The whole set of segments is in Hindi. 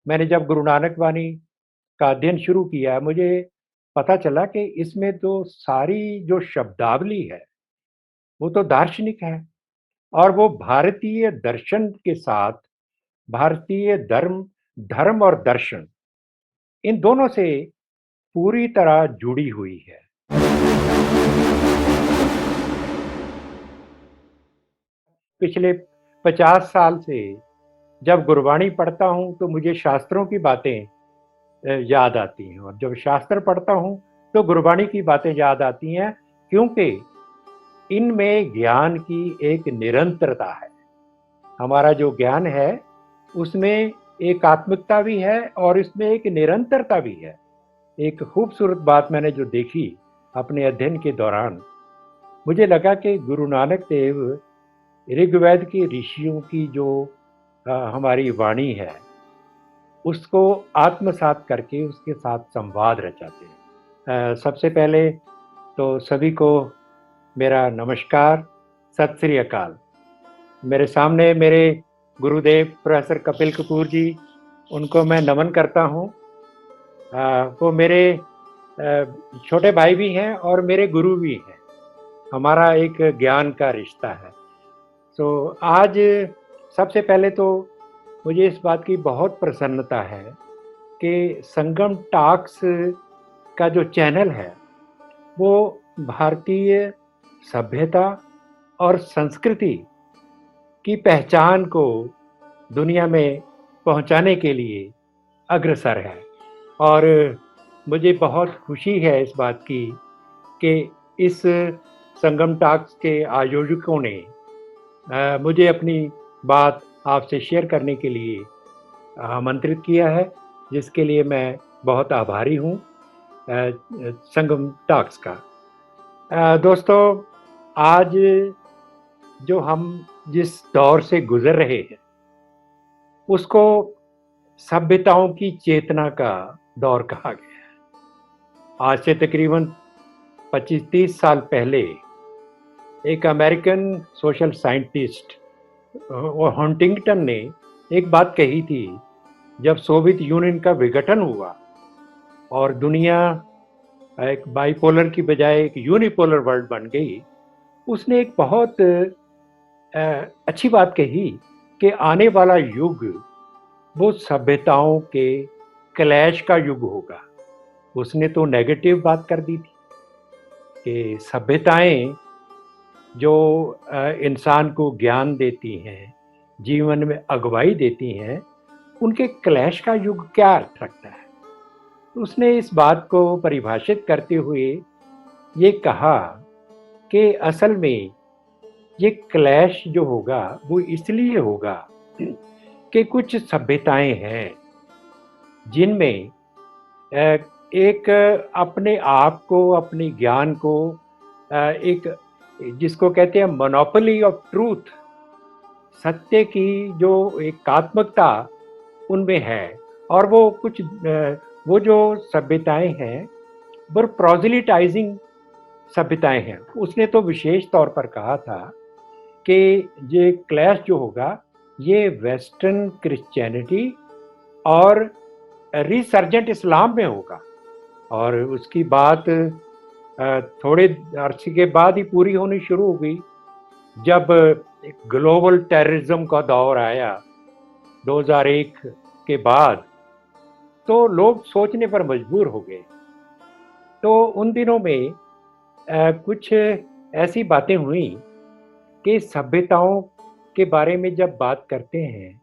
मैंने जब गुरु नानक वाणी का अध्ययन शुरू किया, मुझे पता चला कि इसमें तो सारी जो शब्दावली है, वो तो दार्शनिक है और वो भारतीय दर्शन के साथ भारतीय धर्म और दर्शन इन दोनों से पूरी तरह जुड़ी हुई है। पिछले 50 साल से जब गुरबाणी पढ़ता हूँ तो मुझे शास्त्रों की बातें याद आती हैं और जब शास्त्र पढ़ता हूँ तो गुरबाणी की बातें याद आती हैं, क्योंकि इनमें ज्ञान की एक निरंतरता है। हमारा जो ज्ञान है उसमें एकात्मिकता भी है और इसमें एक निरंतरता भी है। एक खूबसूरत बात मैंने जो देखी अपने अध्ययन के दौरान, मुझे लगा कि गुरु नानक देव ऋग्वेद के ऋषियों की जो हमारी वाणी है उसको आत्मसात करके उसके साथ संवाद रचाते हैं। सबसे पहले तो सभी को मेरा नमस्कार, सत श्री अकाल। मेरे सामने मेरे गुरुदेव प्रोफेसर कपिल कपूर जी, उनको मैं नमन करता हूँ। वो मेरे छोटे भाई भी हैं और मेरे गुरु भी हैं। हमारा एक ज्ञान का रिश्ता है। तो आज सबसे पहले तो मुझे इस बात की बहुत प्रसन्नता है कि संगम टॉक्स का जो चैनल है वो भारतीय सभ्यता और संस्कृति की पहचान को दुनिया में पहुंचाने के लिए अग्रसर है। और मुझे बहुत खुशी है इस बात की कि इस संगम टॉक्स के आयोजकों ने मुझे अपनी बात आपसे शेयर करने के लिए आमंत्रित किया है, जिसके लिए मैं बहुत आभारी हूँ संगम टॉक्स का। दोस्तों, आज जो हम जिस दौर से गुजर रहे हैं उसको सभ्यताओं की चेतना का दौर कहा गया है। आज से तकरीबन 25-30 साल पहले एक अमेरिकन सोशल साइंटिस्ट हंटिंगटन ने एक बात कही थी। जब सोवियत यूनियन का विघटन हुआ और दुनिया एक बाइपोलर की बजाय एक यूनिपोलर वर्ल्ड बन गई, उसने एक बहुत अच्छी बात कही कि आने वाला युग वो सभ्यताओं के क्लैश का युग होगा। उसने तो नेगेटिव बात कर दी थी कि सभ्यताएं जो इंसान को ज्ञान देती हैं, जीवन में अगुवाई देती हैं, उनके क्लैश का युग क्या अर्थ रखता है। उसने इस बात को परिभाषित करते हुए ये कहा कि असल में ये क्लैश जो होगा वो इसलिए होगा कि कुछ सभ्यताएं हैं जिनमें एक अपने आप को, अपने ज्ञान को, एक जिसको कहते हैं मोनोपोली ऑफ ट्रूथ, सत्य की जो एकात्मकता उनमें है। और वो कुछ वो जो सभ्यताएं हैं वो प्रोजेलिटाइजिंग सभ्यताएं हैं। उसने तो विशेष तौर पर कहा था कि ये क्लैश जो होगा ये वेस्टर्न क्रिश्चियनिटी और रिसर्जेंट इस्लाम में होगा। और उसकी बात थोड़े अरसे के बाद ही पूरी होनी शुरू हो गई, जब ग्लोबल टेररिज्म का दौर आया 2001 के बाद, तो लोग सोचने पर मजबूर हो गए। तो उन दिनों में कुछ ऐसी बातें हुई कि सभ्यताओं के बारे में जब बात करते हैं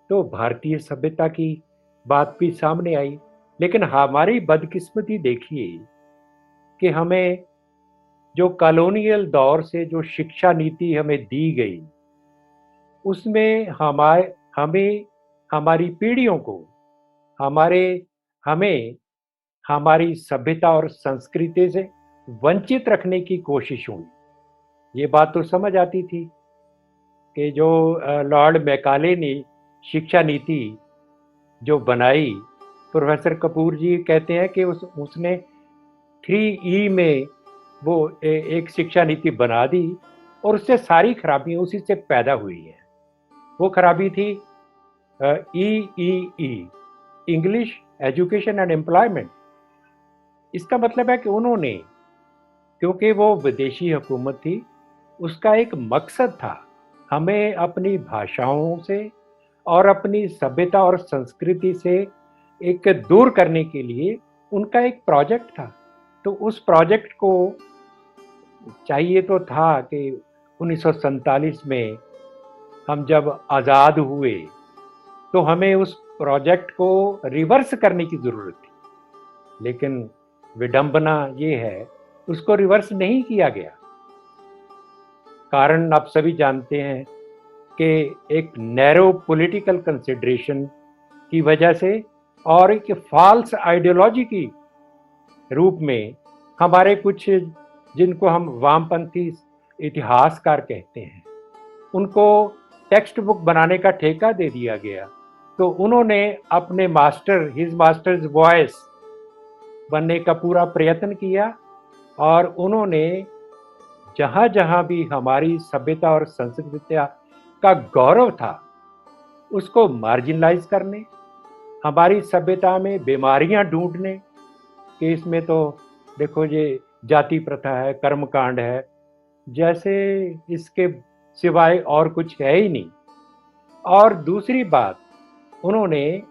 तो भारतीय सभ्यता की बात भी सामने आई। लेकिन हमारी बदकिस्मती देखिए कि हमें जो कॉलोनियल दौर से जो शिक्षा नीति हमें दी गई, उसमें हमें हमारी पीढ़ियों को हमारे हमें हमारी सभ्यता और संस्कृति से वंचित रखने की कोशिश हुई। ये बात तो समझ आती थी कि जो लॉर्ड मैकाले ने शिक्षा नीति जो बनाई, प्रोफेसर कपूर जी कहते हैं कि उसने 3E में वो एक शिक्षा नीति बना दी और उससे सारी खराबियां उसी से पैदा हुई हैं। वो खराबी थी EEE, English education and employment. इसका मतलब है कि उन्होंने, क्योंकि वो विदेशी हुकूमत थी, उसका एक मकसद था हमें अपनी भाषाओं से और अपनी सभ्यता और संस्कृति से एक दूर करने के लिए उनका एक प्रोजेक्ट था। तो उस प्रोजेक्ट को चाहिए तो था कि 1947 में हम जब आज़ाद हुए तो हमें उस प्रोजेक्ट को रिवर्स करने की ज़रूरत थी, लेकिन विडंबना ये है उसको रिवर्स नहीं किया गया। कारण आप सभी जानते हैं कि एक नैरो पॉलिटिकल कंसिडरेशन की वजह से और एक फॉल्स आइडियोलॉजी की रूप में हमारे कुछ, जिनको हम वामपंथी इतिहासकार कहते हैं, उनको टेक्स्ट बुक बनाने का ठेका दे दिया गया। तो उन्होंने अपने हिज मास्टर्स वॉइस बनने का पूरा प्रयत्न किया और उन्होंने जहाँ जहाँ भी हमारी सभ्यता और संस्कृति का गौरव था उसको मार्जिनलाइज करने, हमारी सभ्यता में बीमारियां ढूंढने कि इसमें तो देखो ये जाति प्रथा है, कर्मकांड है, जैसे इसके सिवाय और कुछ है ही नहीं। और दूसरी बात, उन्होंने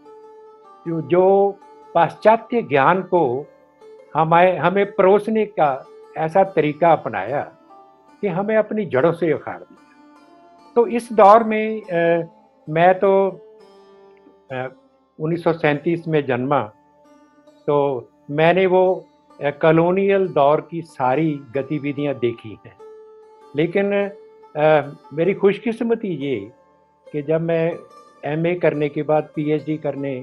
जो पाश्चात्य ज्ञान को हमें हमें परोसने का ऐसा तरीका अपनाया कि हमें अपनी जड़ों से उखाड़ दिया। तो इस दौर में मैं तो 1937 में जन्मा, तो मैंने वो कॉलोनियल दौर की सारी गतिविधियां देखी हैं। लेकिन मेरी खुशकिस्मती ये कि जब मैं एमए करने के बाद पीएचडी करने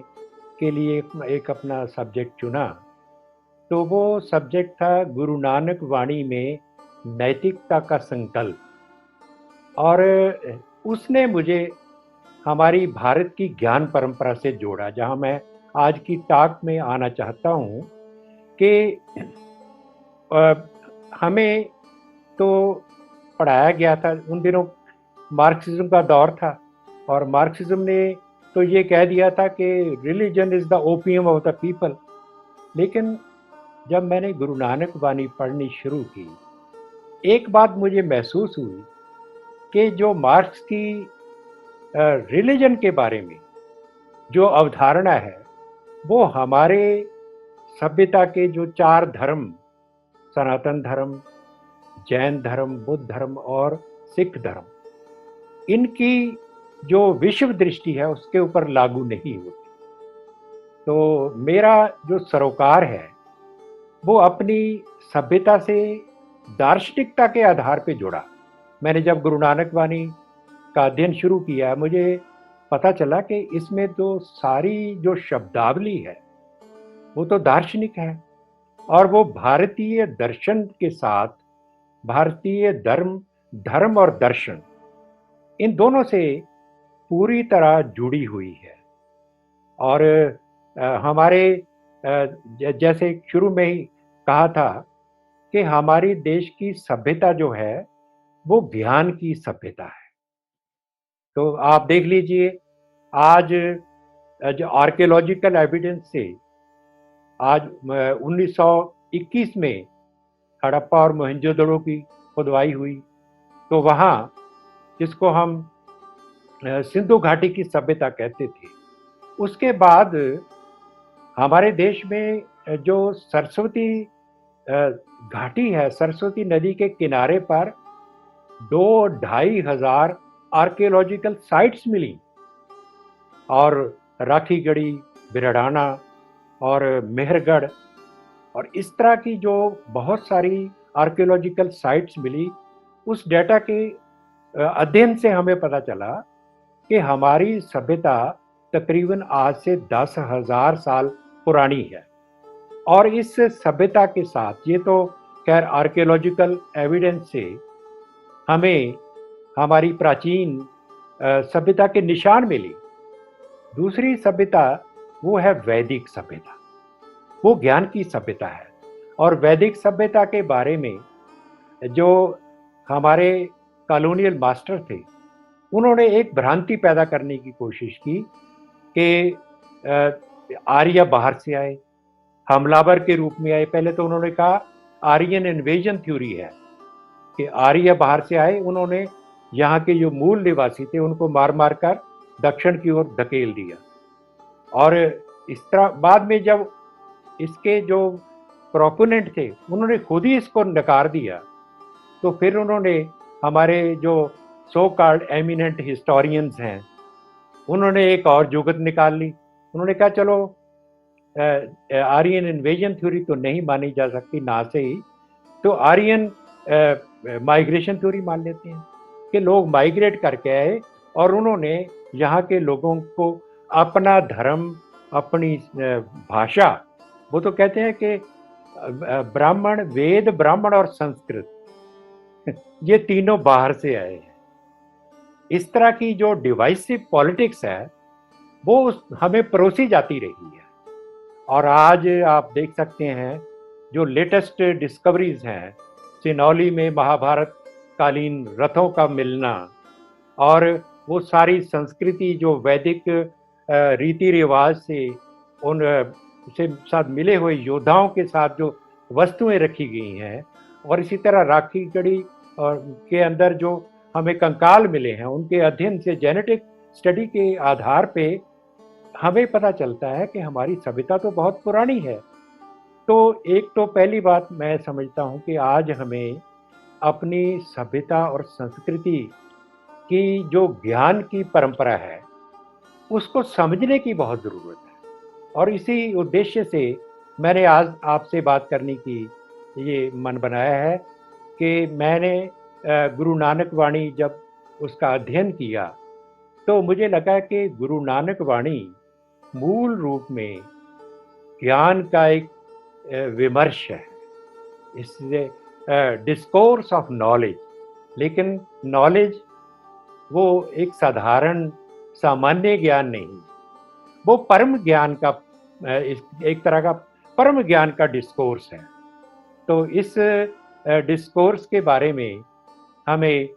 के लिए एक अपना सब्जेक्ट चुना, तो वो सब्जेक्ट था गुरु नानक वाणी में नैतिकता का संकल्प। और उसने मुझे हमारी भारत की ज्ञान परंपरा से जोड़ा, जहां मैं आज की टॉक में आना चाहता हूं कि हमें तो पढ़ाया गया था, उन दिनों मार्क्सिज्म का दौर था और मार्क्सिज्म ने तो ये कह दिया था कि religion is the opium of the people. लेकिन जब मैंने गुरु नानक वाणी पढ़नी शुरू की, एक बात मुझे महसूस हुई कि जो मार्क्स की रिलीजन के बारे में जो अवधारणा है, वो हमारे सभ्यता के जो 4 धर्म, सनातन धर्म, जैन धर्म, बुद्ध धर्म और सिख धर्म, इनकी जो विश्व दृष्टि है उसके ऊपर लागू नहीं होती। तो मेरा जो सरोकार है वो अपनी सभ्यता से दार्शनिकता के आधार पे जुड़ा। मैंने जब गुरु नानक वाणी का अध्ययन शुरू किया, मुझे पता चला कि इसमें तो सारी जो शब्दावली है वो तो दार्शनिक है और वो भारतीय दर्शन के साथ भारतीय धर्म और दर्शन, इन दोनों से पूरी तरह जुड़ी हुई है। और हमारे जैसे शुरू में ही कहा था कि हमारी देश की सभ्यता जो है वो ज्ञान की सभ्यता है। तो आप देख लीजिए, आज जो आर्कियोलॉजिकल एविडेंस से आज 1921 में हड़प्पा और मोहनजोदड़ो की खुदवाई हुई, तो वहाँ जिसको हम सिंधु घाटी की सभ्यता कहते थे, उसके बाद हमारे देश में जो सरस्वती घाटी है, सरस्वती नदी के किनारे पर 2-2,500 आर्कियोलॉजिकल साइट्स मिली और राखीगढ़ी, बिरडाना और मेहरगढ़ और इस तरह की जो बहुत सारी आर्कियोलॉजिकल साइट्स मिली। उस डेटा के अध्ययन से हमें पता चला कि हमारी सभ्यता तकरीबन आज से 10,000 साल पुरानी है। और इस सभ्यता के साथ, ये तो खैर आर्कियोलॉजिकल एविडेंस से हमें हमारी प्राचीन सभ्यता के निशान मिली। दूसरी सभ्यता वो है वैदिक सभ्यता, वो ज्ञान की सभ्यता है। और वैदिक सभ्यता के बारे में जो हमारे कॉलोनियल मास्टर थे, उन्होंने एक भ्रांति पैदा करने की कोशिश की कि आर्य बाहर से आए, हमलावर के रूप में आए। पहले तो उन्होंने कहा आर्यन इन्वेजन थ्योरी है कि आर्य बाहर से आए, उन्होंने यहाँ के जो मूल निवासी थे उनको मार मार कर दक्षिण की ओर धकेल दिया। और इस तरह बाद में जब इसके जो प्रोपोनेंट थे उन्होंने खुद ही इसको नकार दिया, तो फिर उन्होंने हमारे जो सो कॉल्ड एमिनेंट हिस्टोरियंस हैं उन्होंने एक और जुगत निकाल ली। उन्होंने कहा चलो आर्यन इन्वेजन थ्योरी तो नहीं मानी जा सकती ना से ही, तो आर्यन माइग्रेशन थ्योरी मान लेते हैं कि लोग माइग्रेट करके आए और उन्होंने यहाँ के लोगों को अपना धर्म, अपनी भाषा, वो तो कहते हैं कि ब्राह्मण, वेद, ब्राह्मण और संस्कृत ये तीनों बाहर से आए हैं। इस तरह की जो डिवाइसिव पॉलिटिक्स है वो हमें परोसी जाती रही है। और आज आप देख सकते हैं जो लेटेस्ट डिस्कवरीज हैं, सिनौली में महाभारत कालीन रथों का मिलना और वो सारी संस्कृति जो वैदिक रीति रिवाज से उन से साथ मिले हुए योद्धाओं के साथ जो वस्तुएं रखी गई हैं, और इसी तरह राखी गढ़ी और के अंदर जो हमें कंकाल मिले हैं, उनके अध्ययन से जेनेटिक स्टडी के आधार पे हमें पता चलता है कि हमारी सभ्यता तो बहुत पुरानी है। तो एक तो पहली बात मैं समझता हूँ कि आज हमें अपनी सभ्यता और संस्कृति की जो ज्ञान की परंपरा है उसको समझने की बहुत ज़रूरत है। और इसी उद्देश्य से मैंने आज आपसे बात करने की ये मन बनाया है कि मैंने गुरु नानक वाणी जब उसका अध्ययन किया तो मुझे लगा कि गुरु नानक वाणी मूल रूप में ज्ञान का एक विमर्श है, इससे डिस्कोर्स ऑफ नॉलेज। लेकिन नॉलेज वो एक साधारण सामान्य ज्ञान नहीं, वो परम ज्ञान का एक तरह का परम ज्ञान का डिस्कोर्स है। तो इस डिस्कोर्स के बारे में हमें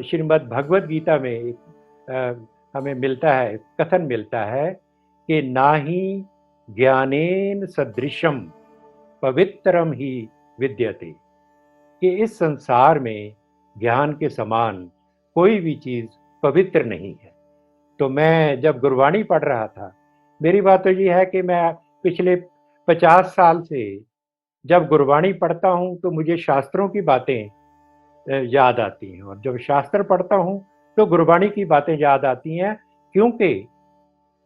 श्रीमद् भगवद गीता में हमें मिलता है, कथन मिलता है कि नाहि ज्ञानेन सदृशम पवित्रम ही विद्यते, कि इस संसार में ज्ञान के समान कोई भी चीज़ पवित्र नहीं है। तो मैं जब गुरबाणी पढ़ रहा था, मेरी बात तो ये है कि मैं पिछले 50 साल से जब गुरबाणी पढ़ता हूँ तो मुझे शास्त्रों की बातें याद आती हैं, और जब शास्त्र पढ़ता हूँ तो गुरबाणी की बातें याद आती हैं, क्योंकि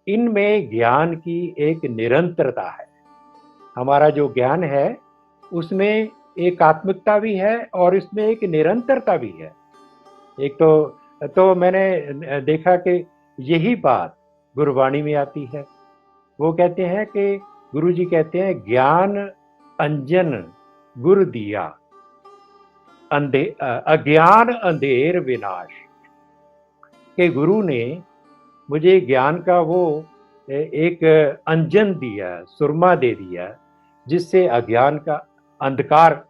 इनमें ज्ञान की एक निरंतरता है। हमारा जो ज्ञान है उसमें एकात्मिकता भी है और इसमें एक निरंतरता भी है। एक तो मैंने देखा कि यही बात गुरबाणी में आती है। वो कहते हैं कि गुरुजी कहते हैं ज्ञान अंजन गुर दिया, अज्ञान अंधेर विनाश, के गुरु ने मुझे ज्ञान का वो एक अंजन दिया, सुरमा दे दिया, जिससे अज्ञान का अंधकार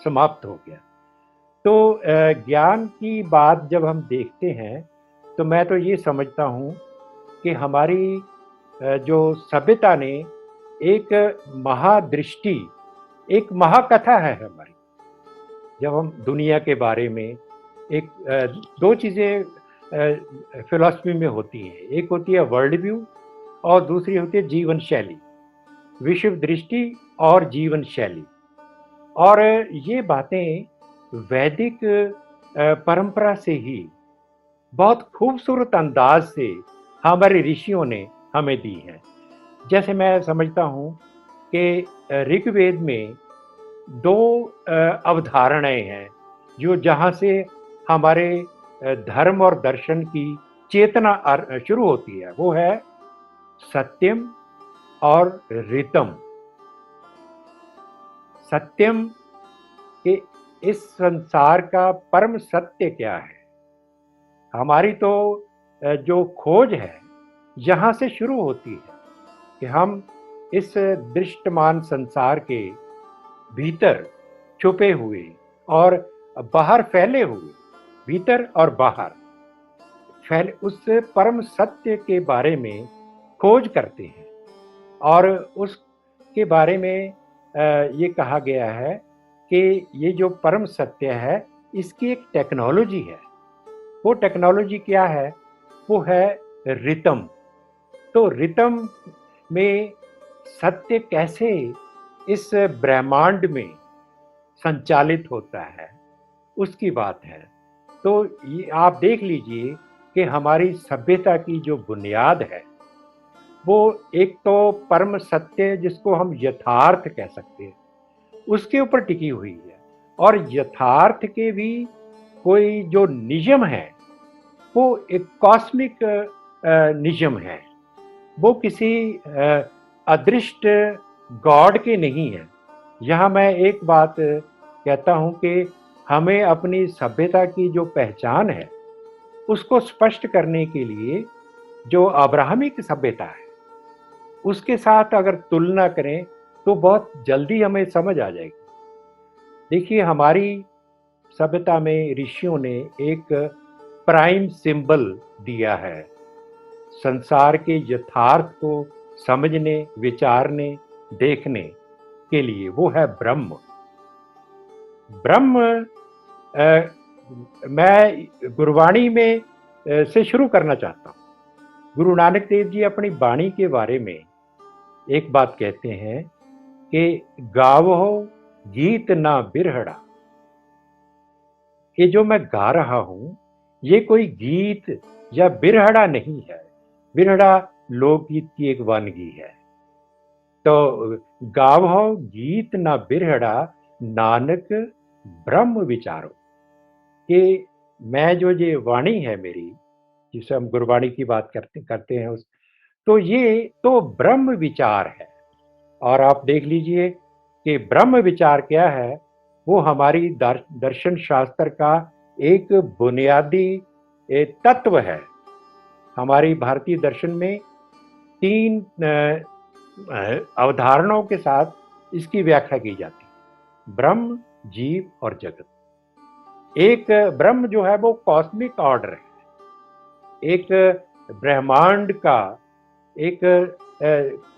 समाप्त हो गया। तो ज्ञान की बात जब हम देखते हैं तो मैं तो ये समझता हूँ कि हमारी जो सभ्यता ने एक महादृष्टि, एक महाकथा है हमारी। जब हम दुनिया के बारे में एक दो चीज़ें फिलॉसफी में होती हैं, एक होती है वर्ल्ड व्यू और दूसरी होती है जीवन शैली, विश्व दृष्टि और जीवन शैली। और ये बातें वैदिक परंपरा से ही बहुत खूबसूरत अंदाज से हमारे ऋषियों ने हमें दी हैं। जैसे मैं समझता हूँ कि ऋग्वेद में दो अवधारणाएं हैं जो जहाँ से हमारे धर्म और दर्शन की चेतना शुरू होती है, वो है सत्यम और ऋतम। सत्यम के इस संसार का परम सत्य क्या है, हमारी तो जो खोज है यहाँ से शुरू होती है कि हम इस दृष्टमान संसार के भीतर छुपे हुए और बाहर फैले हुए, भीतर और बाहर फैले उस परम सत्य के बारे में खोज करते हैं। और उसके बारे में ये कहा गया है कि ये जो परम सत्य है, इसकी एक टेक्नोलॉजी है। वो टेक्नोलॉजी क्या है? वो है रिदम। तो रिदम में सत्य कैसे इस ब्रह्मांड में संचालित होता है, उसकी बात है। तो ये आप देख लीजिए कि हमारी सभ्यता की जो बुनियाद है, वो एक तो परम सत्य जिसको हम यथार्थ कह सकते हैं, उसके ऊपर टिकी हुई है। और यथार्थ के भी कोई जो नियम है, वो एक कॉस्मिक नियम है। वो किसी अदृष्ट गॉड के नहीं है। यहाँ मैं एक बात कहता हूँ कि हमें अपनी सभ्यता की जो पहचान है, उसको स्पष्ट करने के लिए जो अब्राहमिक सभ्यता है, उसके साथ अगर तुलना करें तो बहुत जल्दी हमें समझ आ जाएगी। देखिए, हमारी सभ्यता में ऋषियों ने एक प्राइम सिंबल दिया है संसार के यथार्थ को समझने, विचारने, देखने के लिए। वो है ब्रह्म। ब्रह्म अ, मैं गुरबाणी में से शुरू करना चाहता हूँ। गुरु नानक देव जी अपनी वाणी के बारे में एक बात कहते हैं कि गावो गीत ना बिरहड़ा। ये जो मैं गा रहा हूं, ये कोई गीत या बिरहड़ा नहीं है। बिरहड़ा लोकगीत की एक वानगी है। तो गावो गीत ना बिरहड़ा, नानक ब्रह्म विचारो। कि मैं जो ये वाणी है मेरी, जिसे हम गुरबाणी की बात करते करते हैं, उस तो ये तो ब्रह्म विचार है। और आप देख लीजिए कि ब्रह्म विचार क्या है। वो हमारी दर्शन शास्त्र का एक बुनियादी तत्व है। हमारी भारतीय दर्शन में तीन अवधारणाओं के साथ इसकी व्याख्या की जाती है: ब्रह्म, जीव और जगत। एक ब्रह्म जो है वो कॉस्मिक ऑर्डर है, एक ब्रह्मांड का एक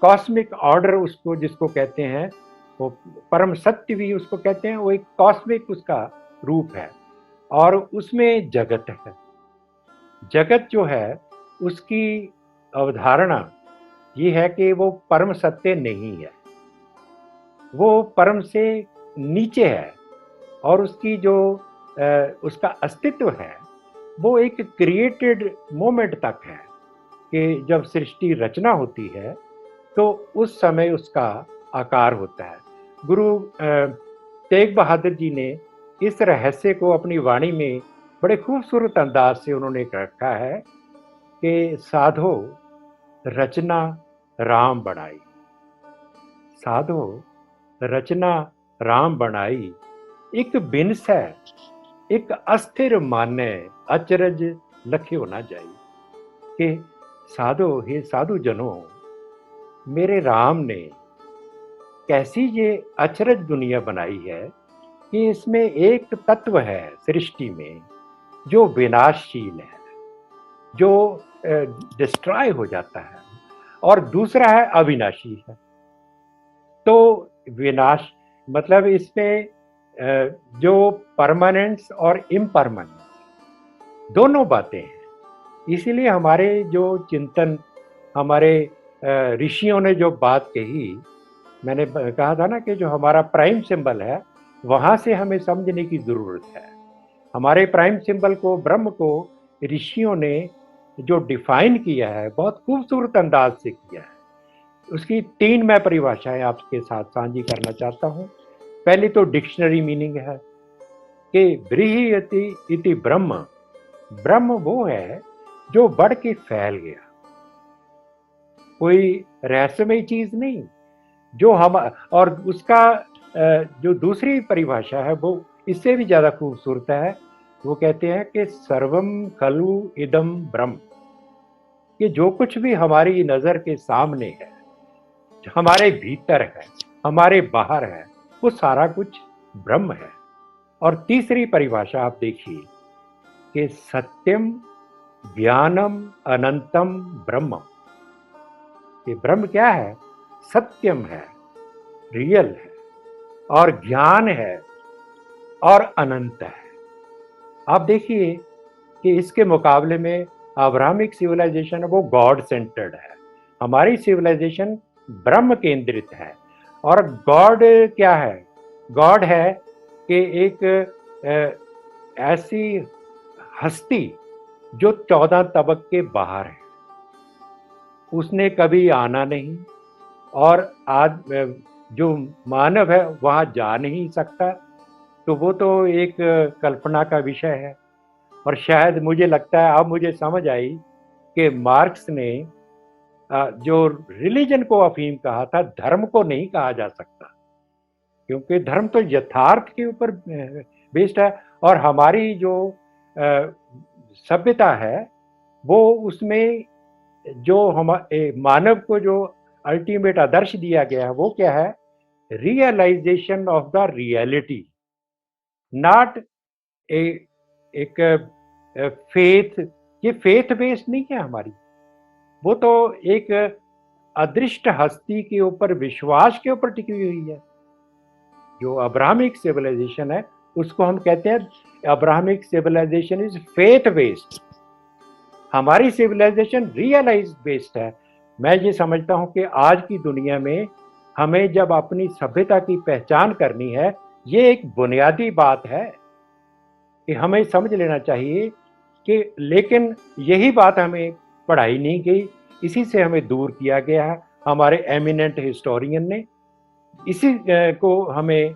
कॉस्मिक ऑर्डर उसको जिसको कहते हैं, वो परम सत्य भी उसको कहते हैं। वो एक कॉस्मिक उसका रूप है। और उसमें जगत है। जगत जो है, उसकी अवधारणा ये है कि वो परम सत्य नहीं है, वो परम से नीचे है। और उसकी जो उसका अस्तित्व है, वो एक क्रिएटेड मोमेंट तक है कि जब सृष्टि रचना होती है तो उस समय उसका आकार होता है। गुरु तेग बहादुर जी ने इस रहस्य को अपनी वाणी में बड़े खूबसूरत अंदाज से उन्होंने रखा है कि साधो रचना राम बनाई। साधो रचना राम बनाई, एक बिनसै एक अस्थिर माने, अचरज लख्यो ना जाई। कि साधो, हे साधु जनों, मेरे राम ने कैसी ये अचरज दुनिया बनाई है कि इसमें एक तत्व है सृष्टि में जो विनाशशील है, जो डिस्ट्रॉय हो जाता है, और दूसरा है अविनाशी है। तो विनाश मतलब इसमें जो परमानेंस और इम्परमानेंस दोनों बातें हैं। इसीलिए हमारे जो चिंतन, हमारे ऋषियों ने जो बात कही, मैंने कहा था ना कि जो हमारा प्राइम सिंबल है, वहां से हमें समझने की जरूरत है। हमारे प्राइम सिंबल को, ब्रह्म को, ऋषियों ने जो डिफाइन किया है, बहुत खूबसूरत अंदाज से किया है। उसकी तीन मैं परिभाषाएं आपके साथ साझी करना चाहता हूं। पहली तो डिक्शनरी मीनिंग है कि ब्रीहि इति ब्रह्म। ब्रह्म वो है जो बढ़ के फैल गया, कोई रहस्यमय चीज नहीं। जो हम, और उसका जो दूसरी परिभाषा है वो इससे भी ज्यादा खूबसूरत है। वो कहते हैं कि सर्वम खलु इदम ब्रह्म। कि जो कुछ भी हमारी नजर के सामने है, जो हमारे भीतर है, हमारे बाहर है, वो सारा कुछ ब्रह्म है। और तीसरी परिभाषा आप देखिए कि सत्यम ज्ञानम अनंतम ब्रह्म। ये ब्रह्म क्या है? सत्यम है, रियल है, और ज्ञान है, और अनंत है। आप देखिए कि इसके मुकाबले में अब्राहमिक सिविलाइजेशन वो गॉड सेंटर्ड है, हमारी सिविलाइजेशन ब्रह्म केंद्रित है। और गॉड क्या है? गॉड है कि एक ऐसी हस्ती जो 14 तबक के बाहर है, उसने कभी आना नहीं, और आज जो मानव है वहां जा नहीं सकता। तो वो तो एक कल्पना का विषय है। और शायद मुझे लगता है अब मुझे समझ आई कि मार्क्स ने जो रिलीजन को अफीम कहा था, धर्म को नहीं कहा जा सकता, क्योंकि धर्म तो यथार्थ के ऊपर बेस्ड है। और हमारी जो सभ्यता है वो उसमें जो हम मानव को जो अल्टीमेट आदर्श दिया गया है वो क्या है? Realization of the reality, not a एक फेथ। ये फेथ बेस्ड नहीं है हमारी, वो तो एक अदृष्ट हस्ती के ऊपर, विश्वास के ऊपर टिकी हुई है। जो अब्राहमिक सिविलाइजेशन है उसको हम कहते हैं Abrahamic civilization is faith based. हमारी सिविलाइजेशन रियलाइज बेस्ड है। मैं ये समझता हूं कि आज की दुनिया में हमें जब अपनी सभ्यता की पहचान करनी है, ये एक बुनियादी बात है कि हमें समझ लेना चाहिए कि, लेकिन यही बात हमें पढ़ाई नहीं गई, इसी से हमें दूर किया गया है हमारे एमिनेंट हिस्टोरियन ने। इसी को हमें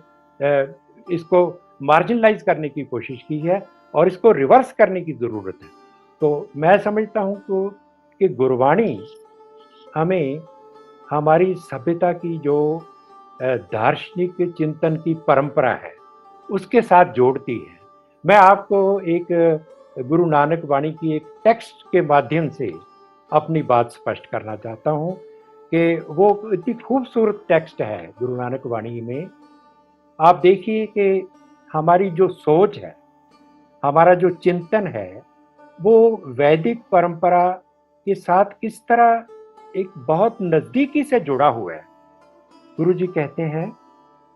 इसको मार्जिनलाइज करने की कोशिश की है और इसको रिवर्स करने की ज़रूरत है। तो मैं समझता हूँ कि गुरबाणी हमें हमारी सभ्यता की जो दार्शनिक चिंतन की परंपरा है उसके साथ जोड़ती है। मैं आपको एक गुरु नानक वाणी की एक टेक्स्ट के माध्यम से अपनी बात स्पष्ट करना चाहता हूँ कि वो इतनी खूबसूरत टेक्स्ट है गुरु नानक वाणी में। आप देखिए कि हमारी जो सोच है, हमारा जो चिंतन है, वो वैदिक परंपरा के साथ किस तरह एक बहुत नजदीकी से जुड़ा हुआ है। गुरु जी कहते हैं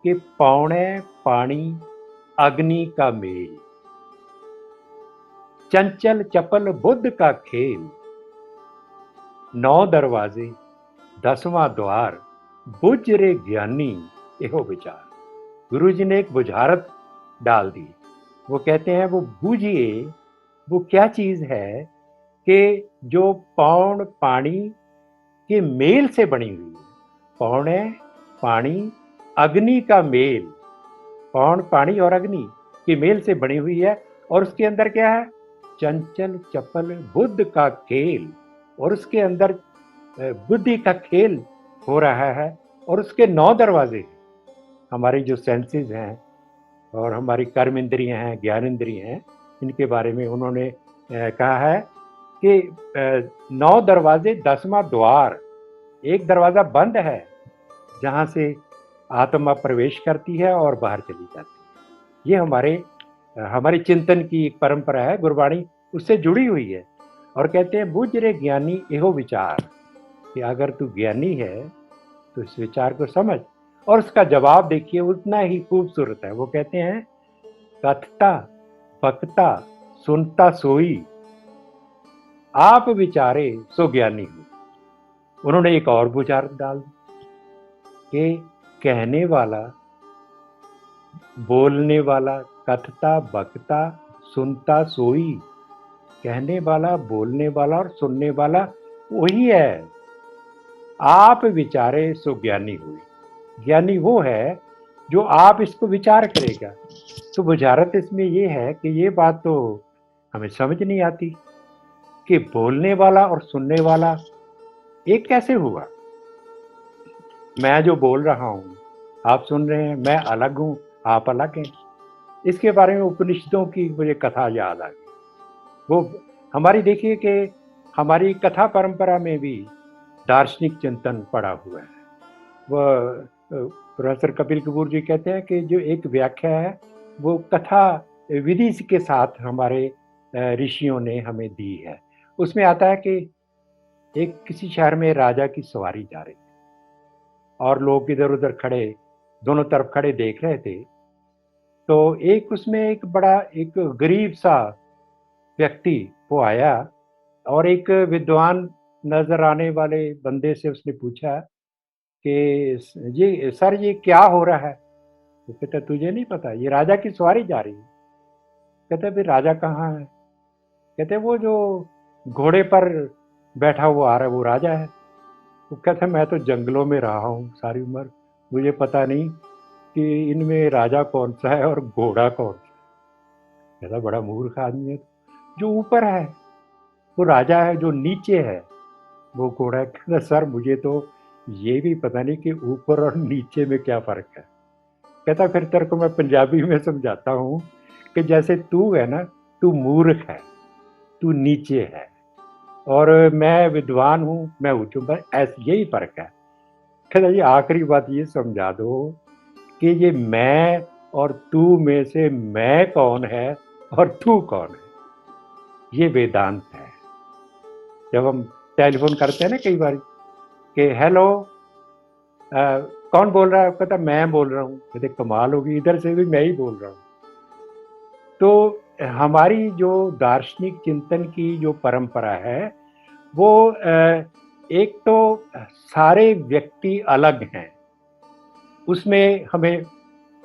कि पौने पानी अग्नि का मेल, चंचल चपल बुद्ध का खेल, 9 दरवाजे 10वां द्वार, बुझ रे ज्ञानी एहो विचार। गुरु जी ने एक बुझारत डाल दी। वो कहते हैं वो बूझिए वो क्या चीज है कि जो पौन पानी के मेल से बनी हुई है। पौने पानी अग्नि का मेल, पौन पानी और अग्नि के मेल से बनी हुई है। और उसके अंदर क्या है? चंचल चपल बुद्ध का खेल, और उसके अंदर बुद्धि का खेल हो रहा है। और उसके 9 दरवाजे, हमारी जो सेंसेस हैं और हमारी कर्म इंद्रियां हैं, ज्ञान इंद्रियां हैं, इनके बारे में उन्होंने कहा है कि 9 दरवाजे 10वां द्वार, एक दरवाजा बंद है जहां से आत्मा प्रवेश करती है और बाहर चली जाती है। ये हमारे चिंतन की एक परंपरा है, गुरबाणी उससे जुड़ी हुई है। और कहते हैं बुझ रे ज्ञानी एहो विचार, कि अगर तू ज्ञानी है तो इस विचार को समझ। और उसका जवाब देखिए उतना ही खूबसूरत है। वो कहते हैं कथता बकता सुनता सोई, आप विचारे सो ज्ञानी हो। उन्होंने एक और बुझारत डाल दी कि कहने वाला, बोलने वाला, कथता बकता सुनता सोई, कहने वाला, बोलने वाला और सुनने वाला वही है। आप विचारे सो ज्ञानी हुई। ज्ञानी वो है जो आप इसको विचार करेगा। तो बुझारत इसमें ये है कि ये बात तो हमें समझ नहीं आती कि बोलने वाला और सुनने वाला एक कैसे हुआ। मैं जो बोल रहा हूँ, आप सुन रहे हैं, मैं अलग हूँ, आप अलग हैं। इसके बारे में उपनिषदों की मुझे कथा याद आ गई। वो हमारी देखिए कि हमारी कथा परंपरा में भी दार्शनिक चिंतन पड़ा हुआ है। वह प्रोफेसर कपिल कपूर जी कहते हैं कि जो एक व्याख्या है वो कथा विधि के साथ हमारे ऋषियों ने हमें दी है। उसमें आता है कि एक किसी शहर में राजा की सवारी जा रही है, और लोग इधर उधर खड़े, दोनों तरफ खड़े देख रहे थे। तो एक उसमें एक गरीब सा व्यक्ति वो आया और एक विद्वान नजर आने वाले बंदे से उसने पूछा कि ये सर ये क्या हो रहा है। तो कहता तुझे नहीं पता, ये राजा की सवारी जा रही है। कहते फिर राजा कहाँ है। कहते वो जो घोड़े पर बैठा हुआ आ रहा है वो राजा है। वो कहते मैं तो जंगलों में रहा हूँ सारी उम्र, मुझे पता नहीं कि इनमें राजा कौन सा है और घोड़ा कौन सा है। कहता बड़ा मूर्ख आदमी है, जो ऊपर है वो राजा है, जो नीचे है वो घोड़ा है। कहता सर मुझे तो ये भी पता नहीं कि ऊपर और नीचे में क्या फर्क है। कहता फिर तेरे को मैं पंजाबी में समझाता हूँ कि जैसे तू है ना, तू मूर्ख है, तू नीचे है, और मैं विद्वान हूँ, मैं ऊंचू, बस ऐसे यही फर्क है। कहता ये आखिरी बात ये समझा दो कि ये मैं और तू में से मैं कौन है और तू कौन है। ये वेदांत है। जब हम टेलीफोन करते हैं ना कई बार कि हेलो कौन बोल रहा है, कहता मैं बोल रहा हूँ। कहते कमाल होगी, इधर से भी मैं ही बोल रहा हूँ। तो हमारी जो दार्शनिक चिंतन की जो परंपरा है वो एक तो सारे व्यक्ति अलग हैं, उसमें हमें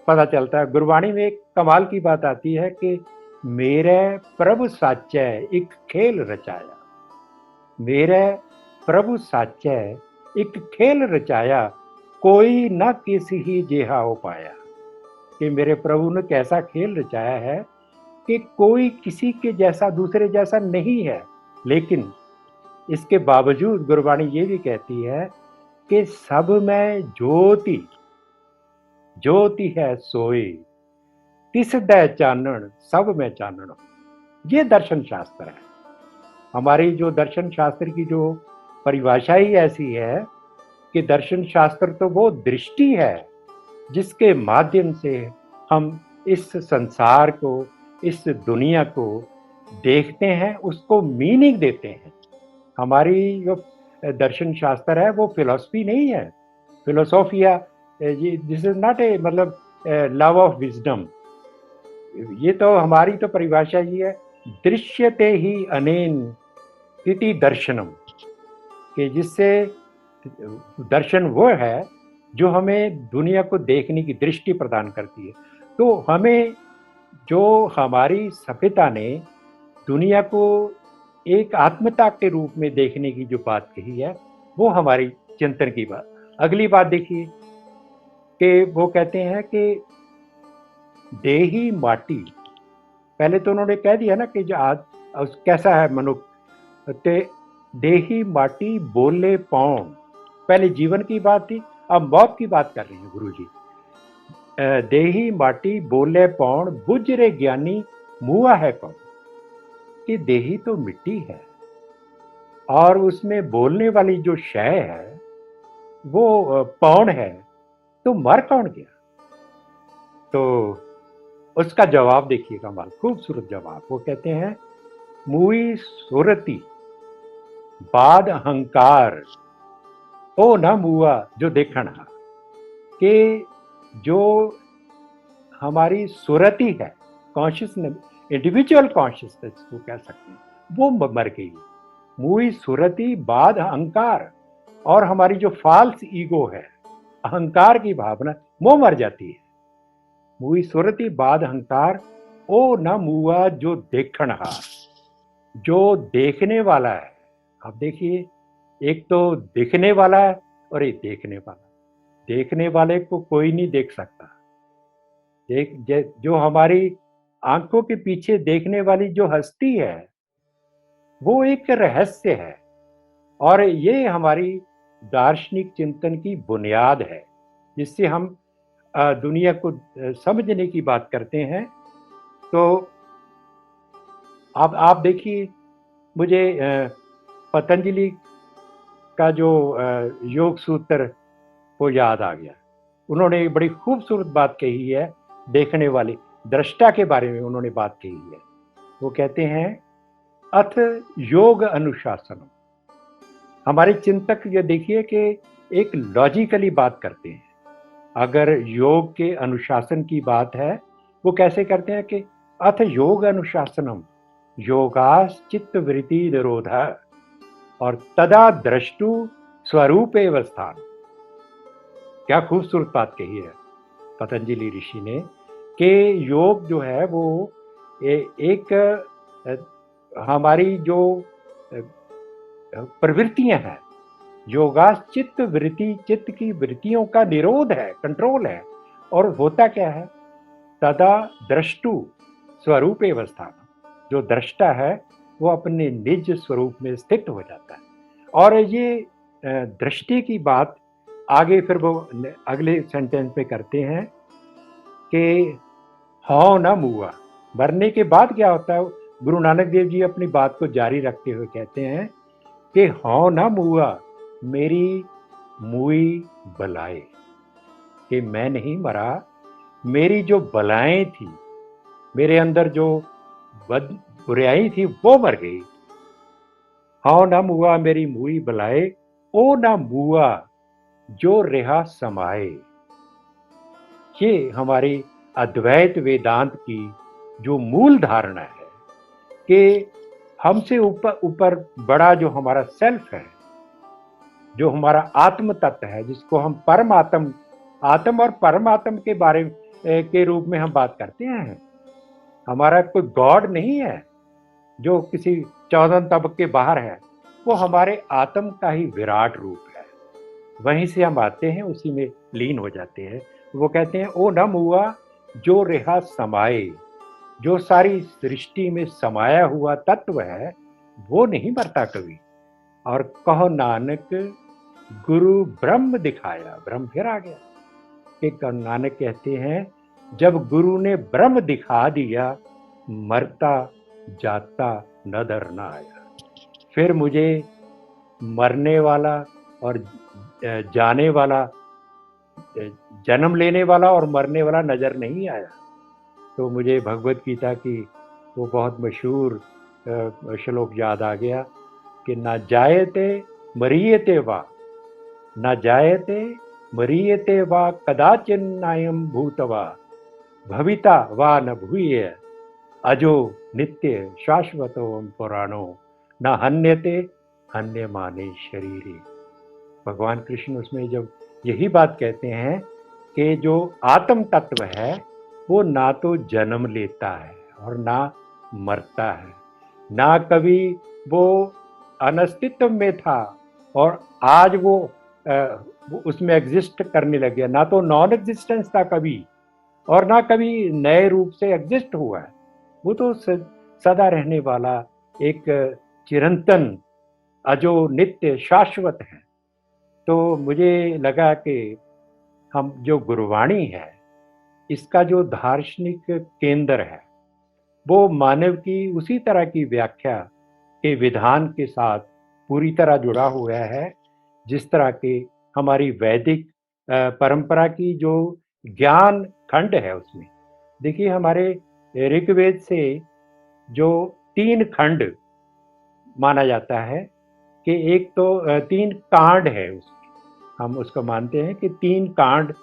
पता चलता है। गुरबाणी में एक कमाल की बात आती है कि मेरे प्रभु साचै एक खेल रचाया, मेरे प्रभु साचै एक खेल रचाया, कोई न किसी ही जेहा हो पाया। कि मेरे प्रभु ने कैसा खेल रचाया है कि कोई किसी के जैसा, दूसरे जैसा नहीं है। लेकिन इसके बावजूद गुरबाणी ये भी कहती है कि सब में ज्योति, ज्योति है सोई, तिस दै चानन सब में चानन। ये दर्शन शास्त्र है। हमारी जो दर्शन शास्त्र की जो परिभाषा ही ऐसी है कि दर्शन शास्त्र तो वो दृष्टि है जिसके माध्यम से हम इस संसार को, इस दुनिया को देखते हैं, उसको मीनिंग देते हैं। हमारी जो दर्शन शास्त्र है वो फिलॉसफी नहीं है। फिलोसोफिया दिस इज नॉट ए मतलब लव ऑफ विजडम। ये तो हमारी तो परिभाषा ही है, दृश्यते ही अनेन इति दर्शनम। कि जिससे दर्शन वो है जो हमें दुनिया को देखने की दृष्टि प्रदान करती है। तो हमें जो हमारी सभ्यता ने दुनिया को एक आत्मता के रूप में देखने की जो बात कही है वो हमारी चिंतन की बात। अगली बात देखिए कि वो कहते हैं कि देही माटी। पहले तो उन्होंने कह दिया ना कि जो आज कैसा है मनुष्य, ते देही माटी बोले पौन। पहले जीवन की बात थी, अब मौत की बात कर रहे हैं गुरु जी। देही माटी बोले पौन, बुझरे ज्ञानी मुआ है कौन। कि देही तो मिट्टी है और उसमें बोलने वाली जो शय है वो पौन है, तो मर कौन गया। तो उसका जवाब देखिए कमाल, खूबसूरत जवाब। वो कहते हैं मुई सुरती बाद अहंकार ओ न मुआ जो देखना। कि जो हमारी सुरती है, कॉन्शियसनेस, इंडिविजुअल कॉन्शियसनेस को कह सकते हैं, वो मर गई। मुई सुरती बाद अहंकार, और हमारी जो फाल्स ईगो है, अहंकार की भावना, वो मर जाती है। मुई सुरती बाद अहंकार ओ न मुआ जो देखनहार। जो देखने वाला है, आप देखिए, एक तो दिखने वाला है और एक देखने वाला। देखने वाले को कोई नहीं देख सकता। जो हमारी आंखों के पीछे देखने वाली जो हस्ती है वो एक रहस्य है, और ये हमारी दार्शनिक चिंतन की बुनियाद है, जिससे हम दुनिया को समझने की बात करते हैं। तो आप देखिए, मुझे पतंजलि का जो योग सूत्र वो याद आ गया। उन्होंने बड़ी खूबसूरत बात कही है, देखने वाली दृष्टा के बारे में उन्होंने बात कही है। वो कहते हैं अथ योग अनुशासन। हमारे चिंतक ये देखिए कि एक लॉजिकली बात करते हैं। अगर योग के अनुशासन की बात है, वो कैसे करते हैं कि अथ योग अनुशासनम योगास चित्त वृत्ति निरोध, और तदा द्रष्टु स्वरूपे अवस्थान। क्या खूबसूरत बात कही है पतंजलि ऋषि ने कि योग जो है वो एक हमारी जो प्रवृत्तियां हैं, योगास चित्त वृत्ति, चित्त की वृत्तियों का निरोध है, कंट्रोल है। और होता क्या है, तदा द्रष्टु स्वरूप अवस्था, जो दृष्टा है वो अपने निज स्वरूप में स्थित हो जाता है। और ये दृष्टि की बात आगे फिर वो अगले सेंटेंस में करते हैं कि हौ न मुआ, मरने के बाद क्या होता है। गुरु नानक देव जी अपनी बात को जारी रखते हुए कहते हैं कि हौ न मुआ मेरी मुई बलाए, कि मैं नहीं मरा, मेरी जो बलाएं थी, मेरे अंदर जो बुराई थी वो मर गई। हौ न मुआ मेरी मुई बलाए, ओ न मुआ जो रेहा समाए। ये हमारी अद्वैत वेदांत की जो मूल धारणा है कि हमसे ऊपर ऊपर बड़ा जो हमारा सेल्फ है, जो हमारा आत्म तत्व है, जिसको हम परमात्म, आत्म और परमात्म के बारे के रूप में हम बात करते हैं। हमारा कोई गॉड नहीं है जो किसी 14 तब के बाहर है, वो हमारे आत्म का ही विराट रूप है। वहीं से हम आते हैं, उसी में लीन हो जाते हैं। वो कहते हैं ओ न मुआ जो रेहा समाए, जो सारी सृष्टि में समाया हुआ तत्व है वो नहीं मरता कभी। और कहो नानक गुरु ब्रह्म दिखाया, ब्रह्म फिर आ गया कि नानक कहते हैं जब गुरु ने ब्रह्म दिखा दिया, मरता जाता नजर ना आया। फिर मुझे मरने वाला और जाने वाला, जन्म लेने वाला और मरने वाला नजर नहीं आया। तो मुझे भगवत गीता की वो बहुत मशहूर श्लोक याद आ गया कि ना जायते मरीयते वा, ना जायते मरीयते वा कदाचिन्नायम भूतवा, भविता वा न भूय अजो नित्य शाश्वतो पुराणो न हन्यते हन्यमाने शरीरे। भगवान कृष्ण उसमें जब यही बात कहते हैं कि जो आत्म तत्व है वो ना तो जन्म लेता है और ना मरता है, ना कभी वो अनस्तित्व में था और आज वो उसमें एग्जिस्ट करने लग गया। ना तो नॉन एग्जिस्टेंस था कभी, और ना कभी नए रूप से एग्जिस्ट हुआ है। वो तो सदा रहने वाला एक चिरंतन अजो नित्य शाश्वत है। तो मुझे लगा कि हम जो गुरुवाणी है, इसका जो दार्शनिक केंद्र है वो मानव की उसी तरह की व्याख्या के विधान के साथ पूरी तरह जुड़ा हुआ है जिस तरह के हमारी वैदिक परंपरा की जो ज्ञान खंड है उसमें। देखिए हमारे ऋग्वेद से जो 3 खंड माना जाता है कि एक तो 3 कांड है उसमें, हम उसको मानते हैं कि 3 कांड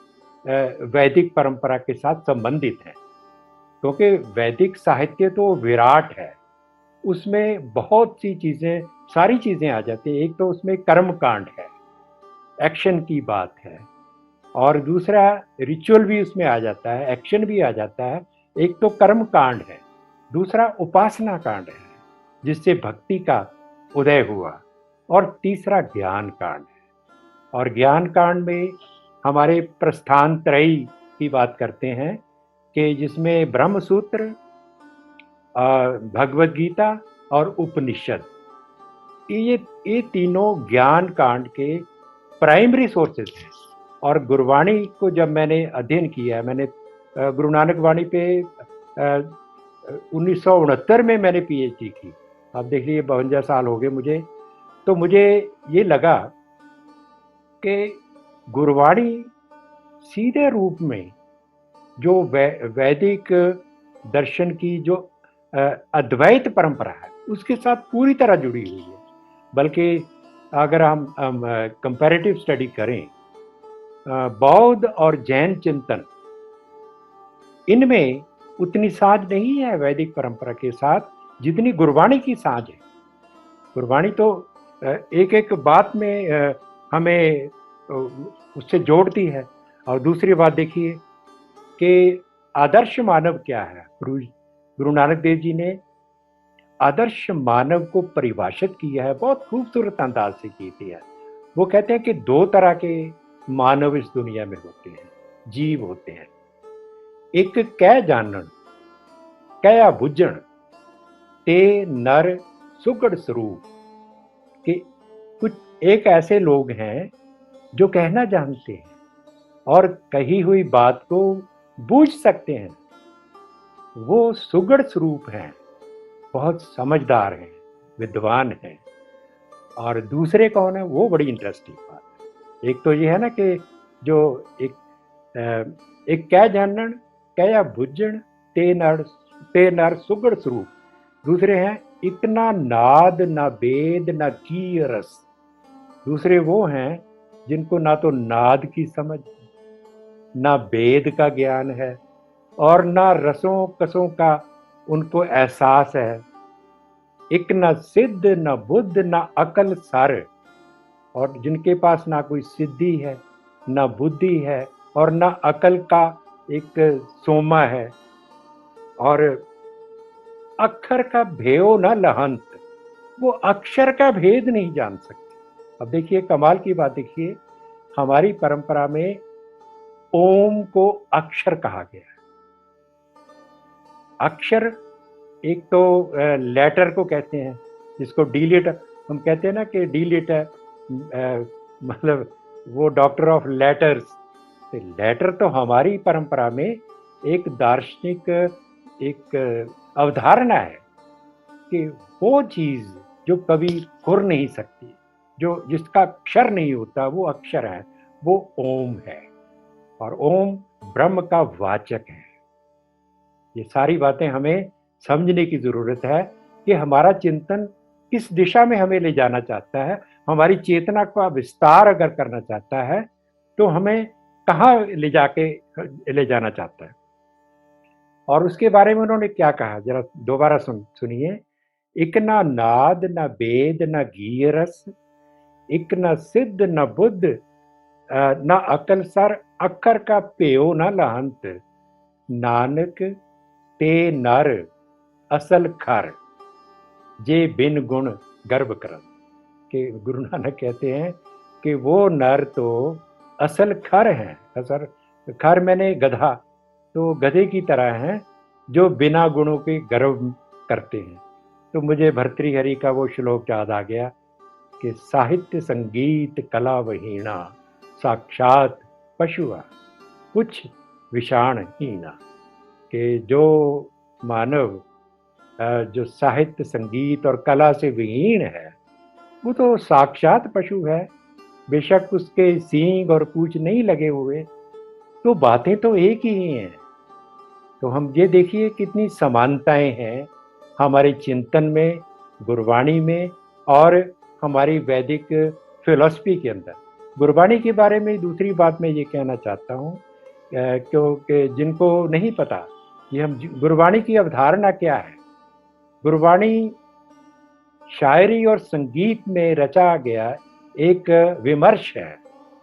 वैदिक परंपरा के साथ संबंधित है, क्योंकि वैदिक साहित्य तो विराट है, उसमें बहुत सी चीजें, सारी चीजें आ जाती हैं। एक तो उसमें कर्म कांड है, एक्शन की बात है, और दूसरा रिचुअल भी उसमें आ जाता है, एक्शन भी आ जाता है। एक तो कर्म कांड है, दूसरा उपासना कांड है जिससे भक्ति का उदय हुआ, और तीसरा ज्ञान कांड है। और ज्ञान कांड में हमारे प्रस्थान त्रयी की बात करते हैं कि जिसमें ब्रह्म सूत्र, भगवत गीता और उपनिषद, ये तीनों ज्ञान कांड के प्राइमरी सोर्सेज हैं। और गुरुवाणी को जब मैंने अध्ययन किया, मैंने गुरु नानक वाणी पे 1969 में मैंने पीएचडी की। आप देख लीजिए 52 साल हो गए मुझे। तो मुझे ये लगा कि गुरुवाणी सीधे रूप में जो वैदिक दर्शन की जो अद्वैत परंपरा है उसके साथ पूरी तरह जुड़ी हुई है। बल्कि अगर हम कंपैरेटिव स्टडी करें, बौद्ध और जैन चिंतन, इनमें उतनी साझ नहीं है वैदिक परंपरा के साथ जितनी गुरबाणी की साझ है। गुरबाणी तो एक एक बात में हमें उससे जोड़ती है। और दूसरी बात देखिए कि आदर्श मानव क्या है। गुरु नानक देव जी ने आदर्श मानव को परिभाषित किया है, बहुत खूबसूरत अंदाज से की है। वो कहते हैं कि दो तरह के मानव इस दुनिया में होते हैं, जीव होते हैं। एक कह जानन, कया बुझण, ते नर सुगढ़ स्वरूप। कि कुछ एक ऐसे लोग हैं जो कहना जानते हैं और कही हुई बात को बूझ सकते हैं, वो सुगढ़ स्वरूप हैं, बहुत समझदार हैं, विद्वान हैं। और दूसरे कौन है, वो बड़ी इंटरेस्टिंग बात है। एक तो ये है ना कि जो एक एक कह जानन, कया बुझण, ते नर सुगढ़ स्वरूप। दूसरे हैं इक ना नाद ना वेद ना की रस। दूसरे वो हैं जिनको ना तो नाद की समझ, ना वेद का ज्ञान है और ना रसों कसों का उनको एहसास है। एक न सिद्ध न बुद्ध न अकल सर। और जिनके पास ना कोई सिद्धि है, ना बुद्धि है और ना अकल का एक सोमा है। और अक्षर का भेयो न लहंत, वो अक्षर का भेद नहीं जान सकते। अब देखिए कमाल की बात, देखिए हमारी परंपरा में ओम को अक्षर कहा गया है। अक्षर एक तो लेटर को कहते हैं, जिसको डीलिट हम कहते हैं ना कि डीलिट है, मतलब वो डॉक्टर ऑफ लेटर्स। तो लेटर तो हमारी परंपरा में एक दार्शनिक एक अवधारणा है कि वो चीज जो कभी खुर नहीं सकती, जो जिसका अक्षर नहीं होता, वो अक्षर है, वो ओम है। और ओम ब्रह्म का वाचक है। ये सारी बातें हमें समझने की जरूरत है कि हमारा चिंतन किस दिशा में हमें ले जाना चाहता है। हमारी चेतना का विस्तार अगर करना चाहता है तो हमें कहाँ ले जाना चाहता है। और उसके बारे में उन्होंने क्या कहा, जरा दोबारा सुनिए। इक ना नाद न वेद न घी रस, इक न सिद्ध न बुद्ध न अकल सर, अखर का पेयो न लहंत, नानक ते नर असल खर, जे बिन गुण गर्भ करन। के गुरु नानक कहते हैं कि वो नर तो असल खर हैं। असल खर मैंने गधा, तो गधे की तरह हैं जो बिना गुणों के गर्व करते हैं। तो मुझे भर्तृहरि का वो श्लोक याद आ गया कि साहित्य संगीत कला वहीणा, साक्षात पशुआ कुछ विषाण हीना। कि जो मानव जो साहित्य संगीत और कला से विहीन है, वो तो साक्षात पशु है। बेशक उसके सींग और पूंछ नहीं लगे हुए, तो बातें तो एक ही हैं। तो हम ये देखिए कितनी समानताएं हैं हमारे चिंतन में, गुरबाणी में और हमारी वैदिक फिलॉसफी के अंदर। गुरबाणी के बारे में दूसरी बात मैं ये कहना चाहता हूँ, क्योंकि जिनको नहीं पता ये हम गुरबाणी की अवधारणा क्या है। गुरबाणी शायरी और संगीत में रचा गया एक विमर्श है।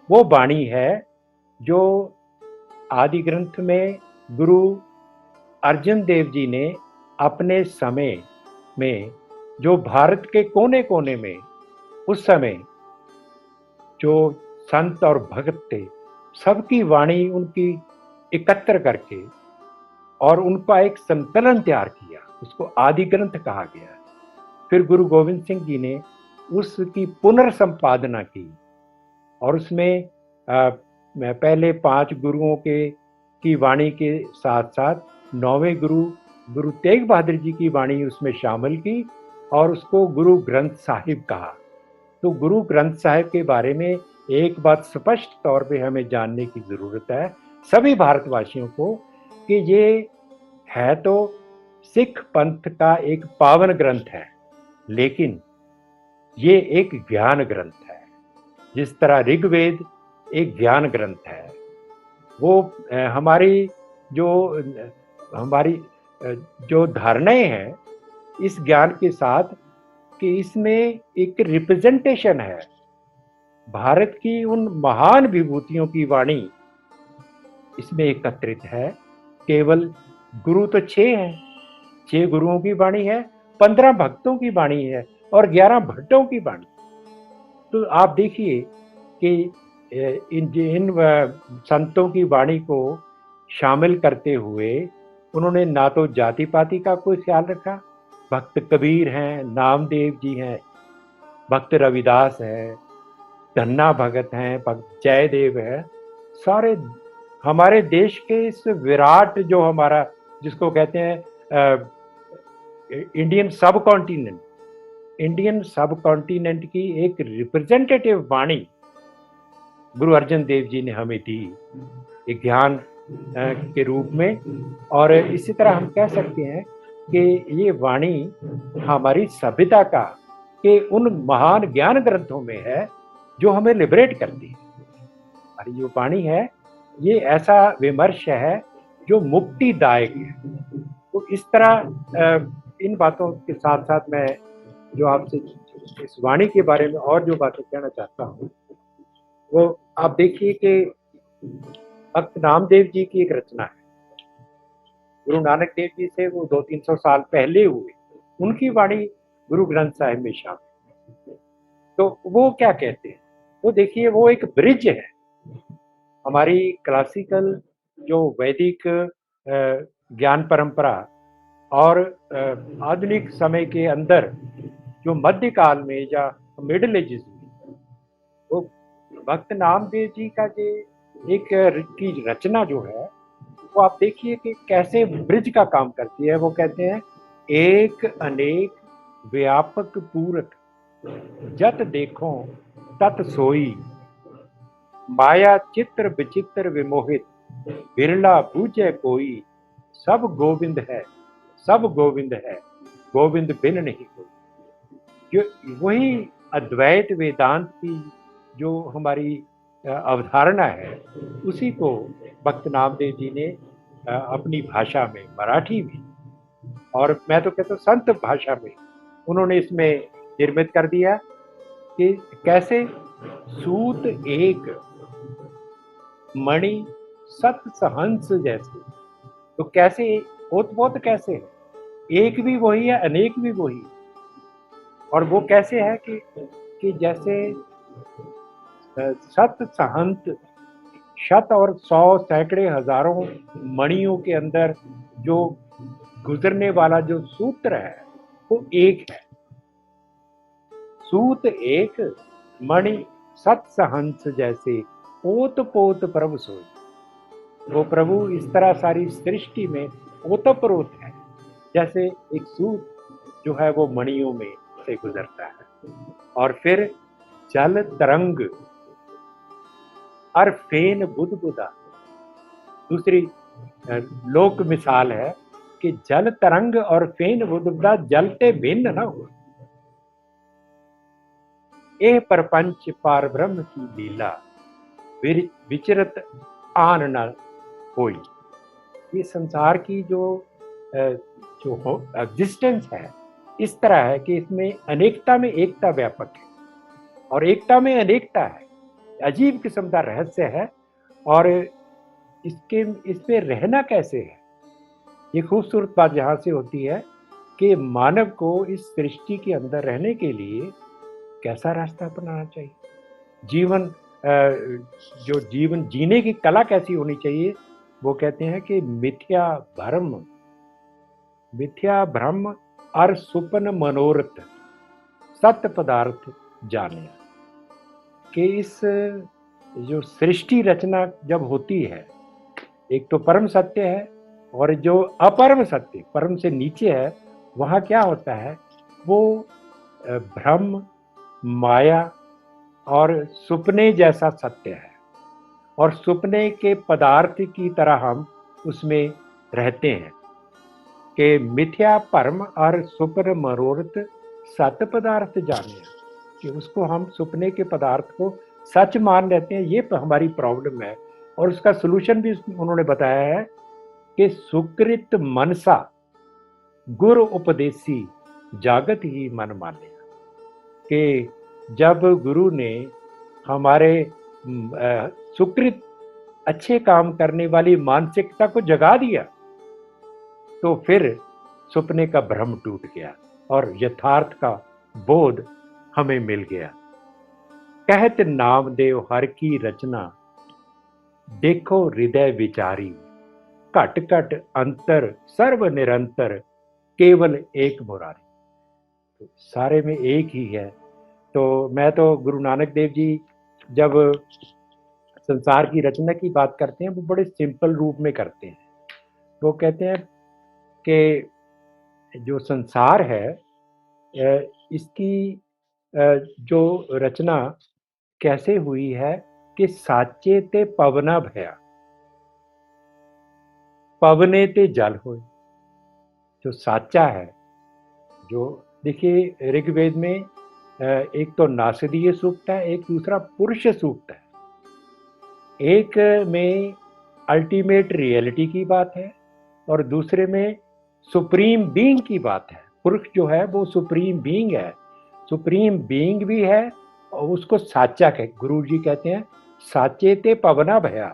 वो वाणी है जो आदि ग्रंथ में गुरु अर्जन देव जी ने अपने समय में, जो भारत के कोने कोने में उस समय जो संत और भक्त थे, सबकी वाणी उनकी एकत्र करके और उनका एक संकलन तैयार किया, उसको आदि ग्रंथ कहा गया। फिर गुरु गोविंद सिंह जी ने उसकी पुनर्संपादना की और उसमें पहले 5 गुरुओं के की वाणी के साथ साथ 9वें गुरु गुरु तेग बहादुर जी की वाणी उसमें शामिल की और उसको गुरु ग्रंथ साहिब कहा। तो गुरु ग्रंथ साहिब के बारे में एक बात स्पष्ट तौर पे हमें जानने की जरूरत है सभी भारतवासियों को, कि ये है तो सिख पंथ का एक पावन ग्रंथ है, लेकिन ये एक ज्ञान ग्रंथ है। जिस तरह ऋग्वेद एक ज्ञान ग्रंथ है, वो हमारी जो हमारी जो धारणाएं हैं इस ज्ञान के साथ, कि इसमें एक रिप्रेजेंटेशन है भारत की उन महान विभूतियों की वाणी इसमें एकत्रित है। केवल गुरु तो 6 हैं, 6 गुरुओं की वाणी है, 15 भक्तों की वाणी है और 11 भट्टों की वाणी। तो आप देखिए कि इन संतों की वाणी को शामिल करते हुए उन्होंने ना तो जाति पाति का कोई ख्याल रखा। भक्त कबीर हैं, नामदेव जी हैं, भक्त रविदास है, धन्ना भगत हैं, भक्त जयदेव है, सारे हमारे देश के इस विराट जो हमारा जिसको कहते हैं इंडियन सब कॉन्टिनेंट, इंडियन सब कॉन्टिनेंट की एक रिप्रेजेंटेटिव वाणी गुरु अर्जन देव जी ने हमें दी एक ज्ञान के रूप में। और इसी तरह हम कह सकते हैं कि ये वाणी हमारी सभ्यता का के उन महान ज्ञान ग्रंथों में है जो हमें लिबरेट करती है। और ये वाणी है, ये ऐसा विमर्श है जो मुक्तिदायक है। तो इस तरह इन बातों के साथ साथ मैं जो आपसे इस वाणी के बारे में और जो बातें कहना चाहता हूँ, वो आप देखिए कि भक्त नामदेव जी की एक रचना है। गुरु नानक देव जी से वो 200-300 साल पहले हुए, उनकी वाणी गुरु ग्रंथ साहिब में शामिल। तो वो क्या कहते हैं, वो देखिए वो एक ब्रिज है हमारी क्लासिकल जो वैदिक ज्ञान परंपरा और आधुनिक समय के अंदर जो मध्यकाल में या मिडिल एजेस में, वो भक्त नामदेव जी का जो एक की रचना जो है वो आप देखिए कि कैसे ब्रिज का काम करती है। वो कहते हैं एक अनेक व्यापक पूरक जत देखो तत सोई, माया चित्र विचित्र विमोहित बिरला बूझे कोई, सब गोविंद है सब गोविंद है, गोविंद बिन नहीं कोई। जो वही अद्वैत वेदांत की जो हमारी अवधारणा है, उसी को भक्त नामदेव जी ने अपनी भाषा में, मराठी में, और मैं तो कहता हूँ संत भाषा में उन्होंने इसमें निर्मित कर दिया कि कैसे सूत एक मणि सत सहंस जैसे। तो कैसे ओतप्रोत कैसे है, एक भी वही है, अनेक भी वही। और वो कैसे है कि जैसे सत सहंत, शत और 100 सैकड़े हजारों मणियों के अंदर जो गुजरने वाला जो सूत्र है वो एक है। सूत एक मणि सत सहंस जैसे, ओत पोत प्रभु सोई। वो प्रभु इस तरह सारी सृष्टि में ओतप्रोत है, जैसे एक सूत जो है वो मणियों में से गुजरता है। और फिर जल तरंग और फेन बुदबुदा, दूसरी लोक मिसाल है कि जल तरंग और फेन बुदबुदा जलते भिन्न न हो। ए परपंच पार ब्रह्म की लीला, विचरत आन न होई। ये संसार की जो एग्जिस्टेंस है इस तरह है कि इसमें अनेकता में एकता व्यापक है और एकता में अनेकता है। अजीब किस्म का रहस्य है। और इसमें रहना कैसे है, ये खूबसूरत बात यहाँ से होती है कि मानव को इस सृष्टि के अंदर रहने के लिए कैसा रास्ता अपनाना चाहिए, जीवन जो जीवन जीने की कला कैसी होनी चाहिए। वो कहते हैं कि मिथ्या भ्रम और सुपन मनोरथ सत्य पदार्थ जाने। कि इस जो सृष्टि रचना जब होती है, एक तो परम सत्य है और जो अपरम सत्य परम से नीचे है, वहाँ क्या होता है, वो भ्रम, माया और सुपने जैसा सत्य है। और सुपने के पदार्थ की तरह हम उसमें रहते हैं कि मिथ्या परम और सुपर मनोरथ सत्य पदार्थ जाने। कि उसको हम सपने के पदार्थ को सच मान लेते हैं, ये हमारी प्रॉब्लम है। और उसका सॉल्यूशन भी उन्होंने बताया है कि सुकृत मनसा गुरु उपदेशी जागत ही मन माने, कि जब गुरु ने हमारे सुकृत अच्छे काम करने वाली मानसिकता को जगा दिया, तो फिर सपने का भ्रम टूट गया और यथार्थ का बोध हमें मिल गया। कहत नामदेव हर की रचना, देखो हृदय विचारी, घट घट अंतर सर्व निरंतर, केवल एक मुरारी। तो सारे में एक ही है। तो मैं तो गुरु नानक देव जी जब संसार की रचना की बात करते हैं, वो बड़े सिंपल रूप में करते हैं। वो कहते हैं कि जो संसार है इसकी जो रचना कैसे हुई है कि साचे ते पवना भया, पवने ते जल होए। जो साचा है, जो देखिए ऋग्वेद में एक तो नासदीय सूक्त है, एक दूसरा पुरुष सूक्त है। एक में अल्टीमेट रियलिटी की बात है और दूसरे में सुप्रीम बीइंग की बात है। पुरुष जो है वो सुप्रीम बीइंग है, सुप्रीम बीइंग भी है और उसको साचा कह, गुरु जी कहते हैं साचे ते पवना भया,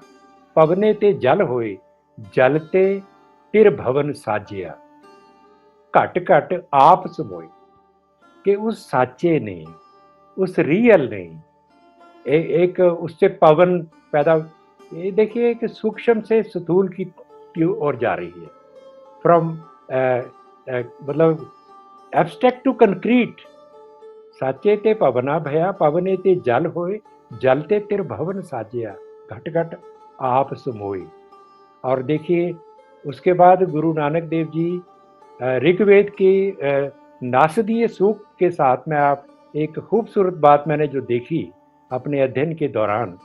पवने ते जल होए, जलते तिर भवन साजिया, घट घट आप समोए। कि उस साचे ने, उस रियल ने एक उससे पवन पैदा, ये देखिए कि सूक्ष्म से स्थूल की ओर जा रही है, फ्रॉम मतलब एब्स्ट्रैक्ट टू कंक्रीट। साचे ते पवना भया, पवने ते जल होए, जलते तिर भवन साजिया, घट घट आप समोए। और देखिए उसके बाद गुरु नानक देव जी ऋग्वेद के नासदीय सूक्त के साथ में, आप एक खूबसूरत बात मैंने जो देखी अपने अध्ययन के दौरान,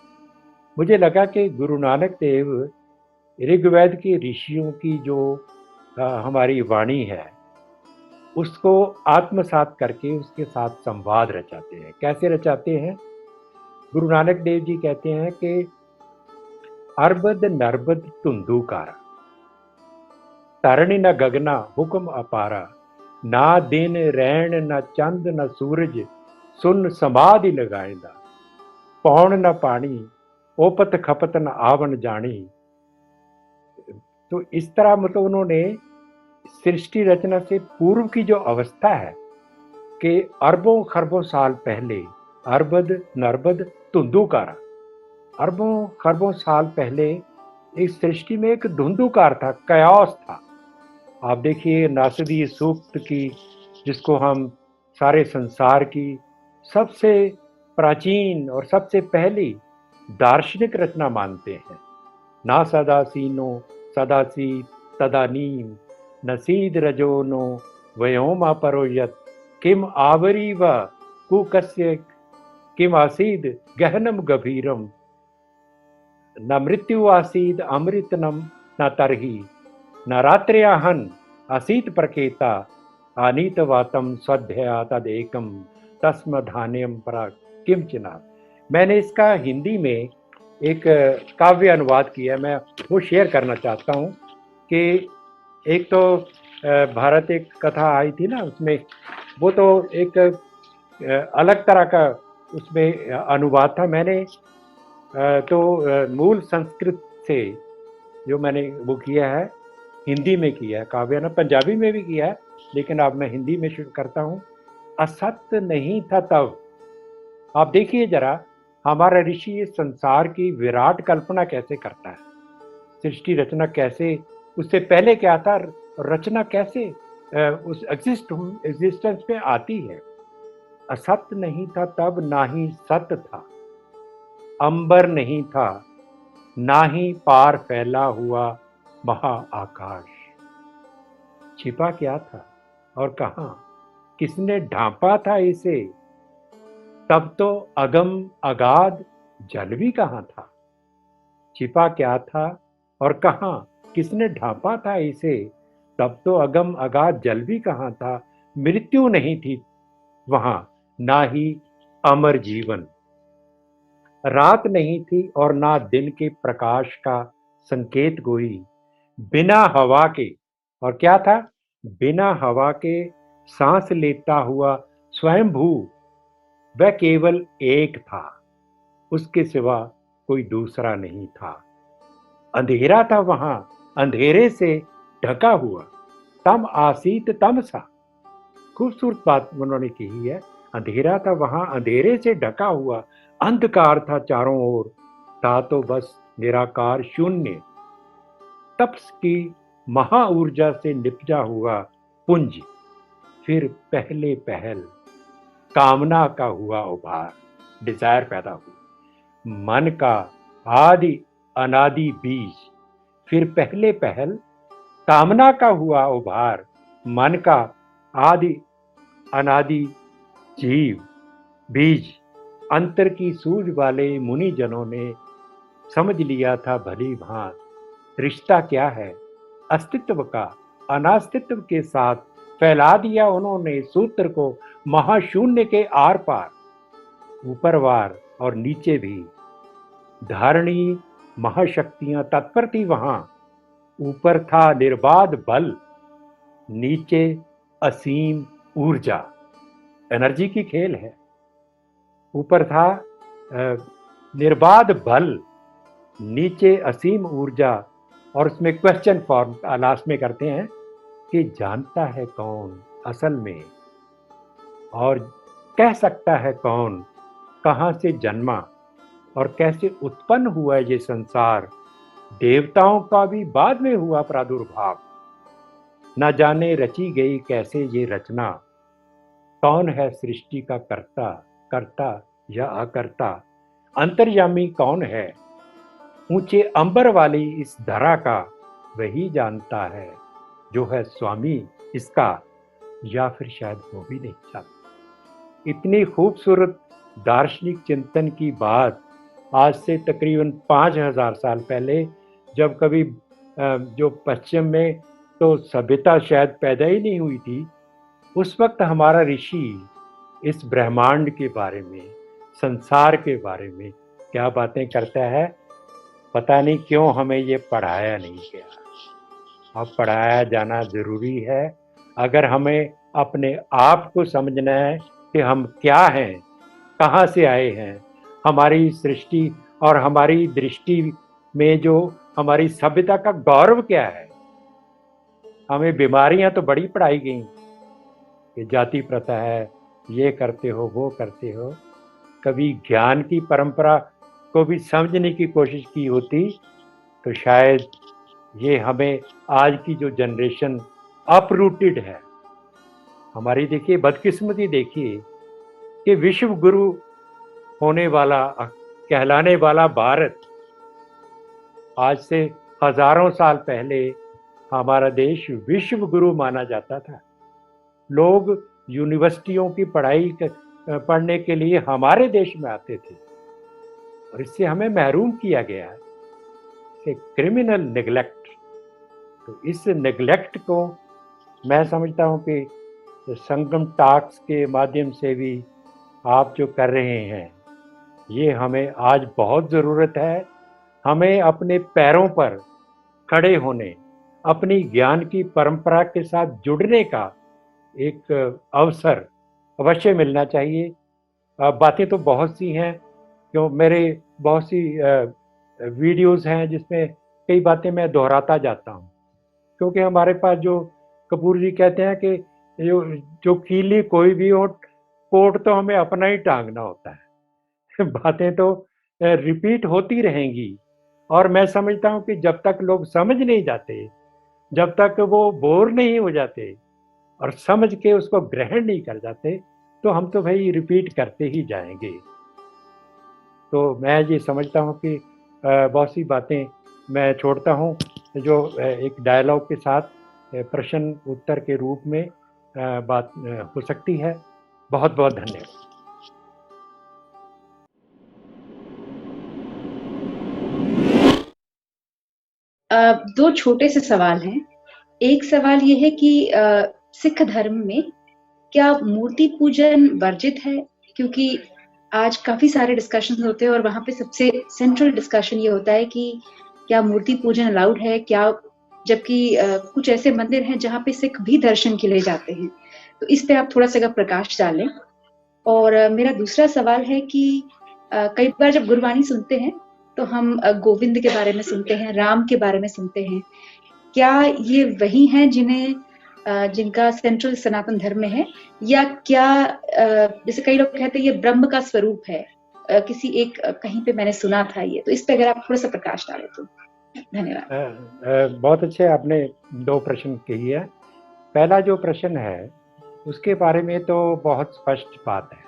मुझे लगा कि गुरु नानक देव ऋग्वेद के ऋषियों की जो हमारी वाणी है उसको आत्मसात करके उसके साथ संवाद रचाते हैं। कैसे रचाते हैं? गुरु नानक देव जी कहते हैं कि अरबद नरबद धुंधुकारा, तरणी न गगना हुक्म अपारा, ना दिन रैन न चंद न सूरज, सुन समाधि लगाएंदा, पौन न पानी ओपत खपत न आवन जानी। तो इस तरह मतलब उन्होंने सृष्टि रचना से पूर्व की जो अवस्था है कि अरबों खरबों साल पहले, अरबद नरबद धुंधुकारा, अरबों खरबों साल पहले इस सृष्टि में एक धुंधुकार था, कयास था। आप देखिए नासदीय सूक्त की, जिसको हम सारे संसार की सबसे प्राचीन और सबसे पहली दार्शनिक रचना मानते हैं। ना सदासीनो सदासी तदानीम, नसीद रजोनो व्योमा परोयत, किम आवरी व कुकस्य किम आसीद गहनम गभीरम, न मृत्यु आसीद अमृतनम न तरही, न रात्र्याहन आसीत प्रकेता, आनीत वातम स्वध्या तदेकम तस्म धान्यम परा किमचिना। मैंने इसका हिंदी में एक काव्य अनुवाद किया, मैं वो शेयर करना चाहता हूँ कि एक तो भारत एक कथा आई थी ना, उसमें वो तो एक अलग तरह का उसमें अनुवाद था। मैंने तो मूल संस्कृत से जो मैंने वो किया है, हिंदी में किया है काव्य, ना पंजाबी में भी किया है, लेकिन अब मैं हिंदी में शुरू करता हूँ। असत्य नहीं था तब। आप देखिए जरा, हमारा ऋषि इस संसार की विराट कल्पना कैसे करता है, सृष्टि रचना कैसे, उससे पहले क्या था, रचना कैसे उस एग्जिस्टेंस पे आती है। असत्य नहीं था तब, ना ही सत्य था, अंबर नहीं था, ना ही पार फैला हुआ महा आकाश। छिपा क्या था और कहां, किसने ढांपा था इसे, तब तो अगम अगाध जल भी कहां था। छिपा क्या था और कहां, किसने ढांपा था इसे, तब तो अगम अगाध जल भी कहां था। मृत्यु नहीं थी वहां, ना ही अमर जीवन। रात नहीं थी और ना दिन के प्रकाश का संकेत कोई, बिना हवा के। और क्या था? बिना हवा के सांस लेता हुआ स्वयंभू, वह केवल एक था, उसके सिवा कोई दूसरा नहीं था। अंधेरा था वहां, अंधेरे से ढका हुआ, तम आसीत तम सा। खूबसूरत बात उन्होंने कही है। अंधेरा था वहां, अंधेरे से ढका हुआ, अंधकार था चारों ओर, था तो बस निराकार शून्य। तपस की महा ऊर्जा से निपजा हुआ पुंज। फिर पहले पहल कामना का हुआ उभार, डिजायर पैदा हुई। मन का आदि अनादि बीज। फिर पहले पहल कामना का हुआ उभार, मन का आदि अनादि जीव बीज। अंतर की सूझ वाले मुनि जनों ने समझ लिया था भली भांत, रिश्ता क्या है अस्तित्व का अनास्तित्व के साथ। फैला दिया उन्होंने सूत्र को महाशून्य के आर पार, ऊपरवार और नीचे भी। धारणी महाशक्तियां तत्पर थी वहां, ऊपर था निर्बाध बल, नीचे असीम ऊर्जा। एनर्जी की खेल है। ऊपर था निर्बाध बल, नीचे असीम ऊर्जा। और उसमें क्वेश्चन फॉर्म लास्ट में करते हैं कि जानता है कौन असल में, और कह सकता है कौन कहां से जन्मा और कैसे उत्पन्न हुआ ये संसार। देवताओं का भी बाद में हुआ प्रादुर्भाव, न जाने रची गई कैसे ये रचना। कौन है सृष्टि का कर्ता, कर्ता या अकर्ता? अंतर्यामी कौन है ऊंचे अंबर वाली इस धरा का? वही जानता है जो है स्वामी इसका, या फिर शायद वो भी नहीं जानता। इतनी खूबसूरत दार्शनिक चिंतन की बात आज से तकरीबन 5000 साल पहले, जब कभी जो पश्चिम में तो सभ्यता शायद पैदा ही नहीं हुई थी, उस वक्त हमारा ऋषि इस ब्रह्मांड के बारे में, संसार के बारे में क्या बातें करता है। पता नहीं क्यों हमें ये पढ़ाया नहीं गया। अब पढ़ाया जाना जरूरी है। अगर हमें अपने आप को समझना है कि हम क्या हैं, कहाँ से आए हैं, हमारी सृष्टि और हमारी दृष्टि में जो हमारी सभ्यता का गौरव क्या है। हमें बीमारियां तो बड़ी पढ़ाई गई कि जाति प्रथा है, ये करते हो वो करते हो। कभी ज्ञान की परंपरा को भी समझने की कोशिश की होती तो शायद ये हमें आज की जो जनरेशन अपरूटेड है, हमारी देखिए बदकिस्मती देखिए कि विश्व गुरु होने वाला कहलाने वाला भारत, आज से हजारों साल पहले हमारा देश विश्व गुरु माना जाता था। लोग यूनिवर्सिटियों की पढ़ाई पढ़ने के लिए हमारे देश में आते थे और इससे हमें महरूम किया गया है। Criminal neglect. तो इस नेग्लेक्ट को मैं समझता हूं कि संगम टॉक्स के माध्यम से भी आप जो कर रहे हैं, ये हमें आज बहुत ज़रूरत है। हमें अपने पैरों पर खड़े होने, अपनी ज्ञान की परंपरा के साथ जुड़ने का एक अवसर अवश्य मिलना चाहिए। बातें तो बहुत सी हैं, क्यों मेरे बहुत सी वीडियोस हैं जिसमें कई बातें मैं दोहराता जाता हूँ, क्योंकि हमारे पास जो कपूर जी कहते हैं कि जो कीली कोई भी हो, कोट तो हमें अपना ही टांगना होता है। बातें तो रिपीट होती रहेंगी और मैं समझता हूँ कि जब तक लोग समझ नहीं जाते, जब तक वो बोर नहीं हो जाते और समझ के उसको ग्रहण नहीं कर जाते, तो हम तो भाई रिपीट करते ही जाएंगे। तो मैं ये समझता हूँ कि बहुत सी बातें मैं छोड़ता हूँ जो एक डायलॉग के साथ प्रश्न उत्तर के रूप में बात हो सकती है। बहुत बहुत धन्यवाद। दो छोटे से सवाल हैं। एक सवाल ये है कि सिख धर्म में क्या मूर्ति पूजन वर्जित है? क्योंकि आज काफ़ी सारे डिस्कशंस होते हैं और वहाँ पे सबसे सेंट्रल डिस्कशन ये होता है कि क्या मूर्ति पूजन अलाउड है? क्या जबकि कुछ ऐसे मंदिर हैं जहाँ पे सिख भी दर्शन के लिए जाते हैं। तो इस पे आप थोड़ा-सा अगर प्रकाश डालें। और मेरा दूसरा सवाल है कि कई बार जब गुरबानी सुनते हैं, तो हम गोविंद के बारे में सुनते हैं, राम के बारे में सुनते हैं। क्या ये वही हैं जिन्हें जिनका सेंट्रल सनातन धर्म में है? या क्या जैसे कई लोग कहते हैं ये ब्रह्म का स्वरूप है। किसी एक कहीं पे मैंने सुना था ये, तो इस पे अगर आप थोड़ा-सा प्रकाश डालें तो। धन्यवाद। बहुत अच्छे आपने 2 प्रश्न किए हैं। पहला जो प्रश्न है, उसके बारे में तो बहुत स्पष्ट बात है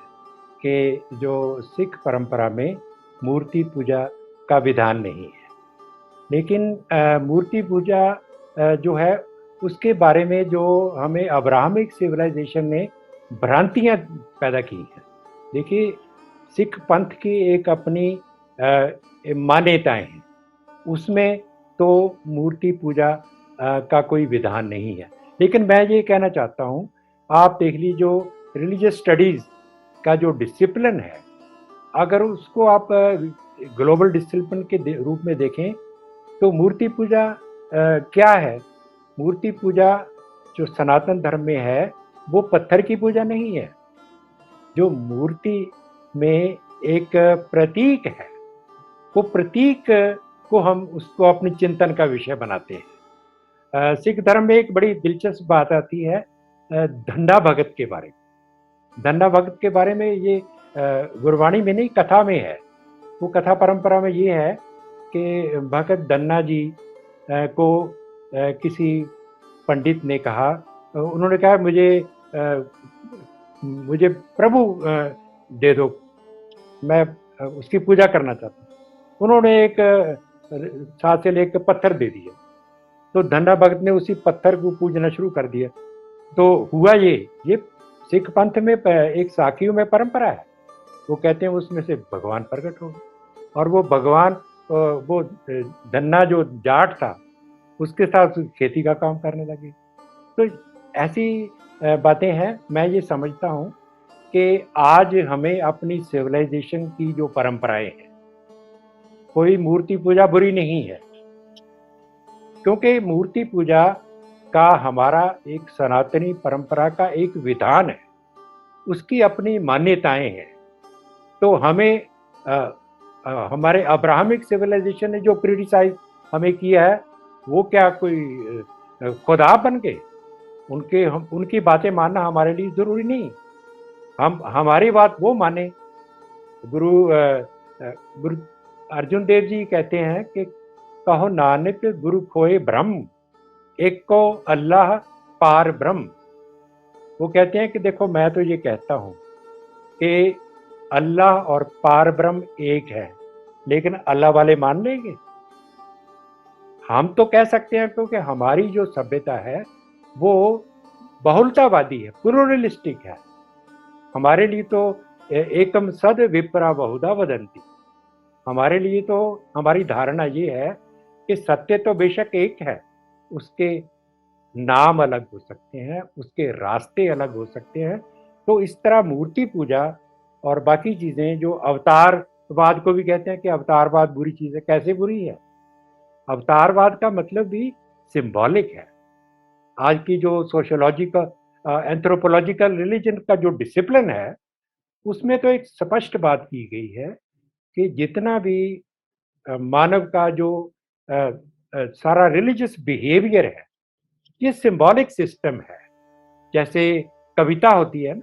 कि जो सिख परंपरा में मूर्ति पूजा का विधान नहीं है। लेकिन मूर्ति पूजा जो है, उसके बारे में जो हमें अब्राहमिक सिविलाइजेशन ने भ्रांतियाँ पैदा की हैं। देखिए, सिख पंथ की एक अपनी मान्यताएँ हैं, उसमें तो मूर्ति पूजा का कोई विधान नहीं है। लेकिन मैं ये कहना चाहता हूँ, आप देख लीजिए जो रिलीजियस स्टडीज़ का जो डिसिप्लिन है, अगर उसको आप ग्लोबल डिसिप्लिन के रूप में देखें, तो मूर्ति पूजा क्या है? मूर्ति पूजा जो सनातन धर्म में है, वो पत्थर की पूजा नहीं है। जो मूर्ति में एक प्रतीक है, वो प्रतीक को हम उसको अपने चिंतन का विषय बनाते हैं। सिख धर्म में एक बड़ी दिलचस्प बात आती है धन्ना भगत के बारे में। धन्ना भगत के बारे में ये गुरबाणी में नहीं, कथा में है। वो कथा परंपरा में ये है कि भगत धन्ना जी को किसी पंडित ने कहा, उन्होंने कहा मुझे प्रभु दे दो, मैं उसकी पूजा करना चाहता हूँ। उन्होंने एक साथ से लेकर पत्थर दे दिया, तो धन्ना भगत ने उसी पत्थर को पूजना शुरू कर दिया। तो हुआ ये सिख पंथ में एक साखियों में परंपरा है। वो कहते हैं उसमें से भगवान प्रकट हो गए, और वो भगवान वो धन्ना जो जाट था, उसके साथ खेती का काम करने लगे। तो ऐसी बातें हैं। मैं ये समझता हूँ कि आज हमें अपनी सिविलाइजेशन की जो परंपराएं हैं, कोई मूर्ति पूजा बुरी नहीं है, क्योंकि मूर्ति पूजा का हमारा एक सनातनी परंपरा का एक विधान है, उसकी अपनी मान्यताएं हैं। तो हमें हमारे अब्राहमिक सिविलाइजेशन ने जो क्रिटिसाइज हमें किया है, वो क्या कोई खुदा बन गए? उनकी बातें मानना हमारे लिए जरूरी नहीं। हम हमारी बात वो माने। गुरु गुरु अर्जुन देव जी कहते हैं कि कहो नानक गुरु खोए ब्रह्म, एक को अल्लाह पार ब्रह्म। वो कहते हैं कि देखो, मैं तो ये कहता हूँ कि अल्लाह और पार ब्रह्म एक है, लेकिन अल्लाह वाले मान लेंगे? हम तो कह सकते हैं, क्योंकि हमारी जो सभ्यता है वो बहुलतावादी है, प्लुरलिस्टिक है। हमारे लिए तो एकम सद विप्रा बहुधा वदंती। हमारे लिए तो हमारी धारणा ये है कि सत्य तो बेशक एक है, उसके नाम अलग हो सकते हैं, उसके रास्ते अलग हो सकते हैं। तो इस तरह मूर्ति पूजा और बाकी चीजें जो अवतारवाद को भी कहते हैं कि अवतारवाद बुरी चीज है, कैसे बुरी है? अवतारवाद का मतलब भी सिंबॉलिक है। आज की जो सोशियोलॉजिकल एंथ्रोपोलॉजिकल रिलीजन का जो डिसिप्लिन है, उसमें तो एक स्पष्ट बात की गई है कि जितना भी मानव का जो सारा रिलीजियस बिहेवियर है, ये सिंबॉलिक सिस्टम है। जैसे कविता होती है ना,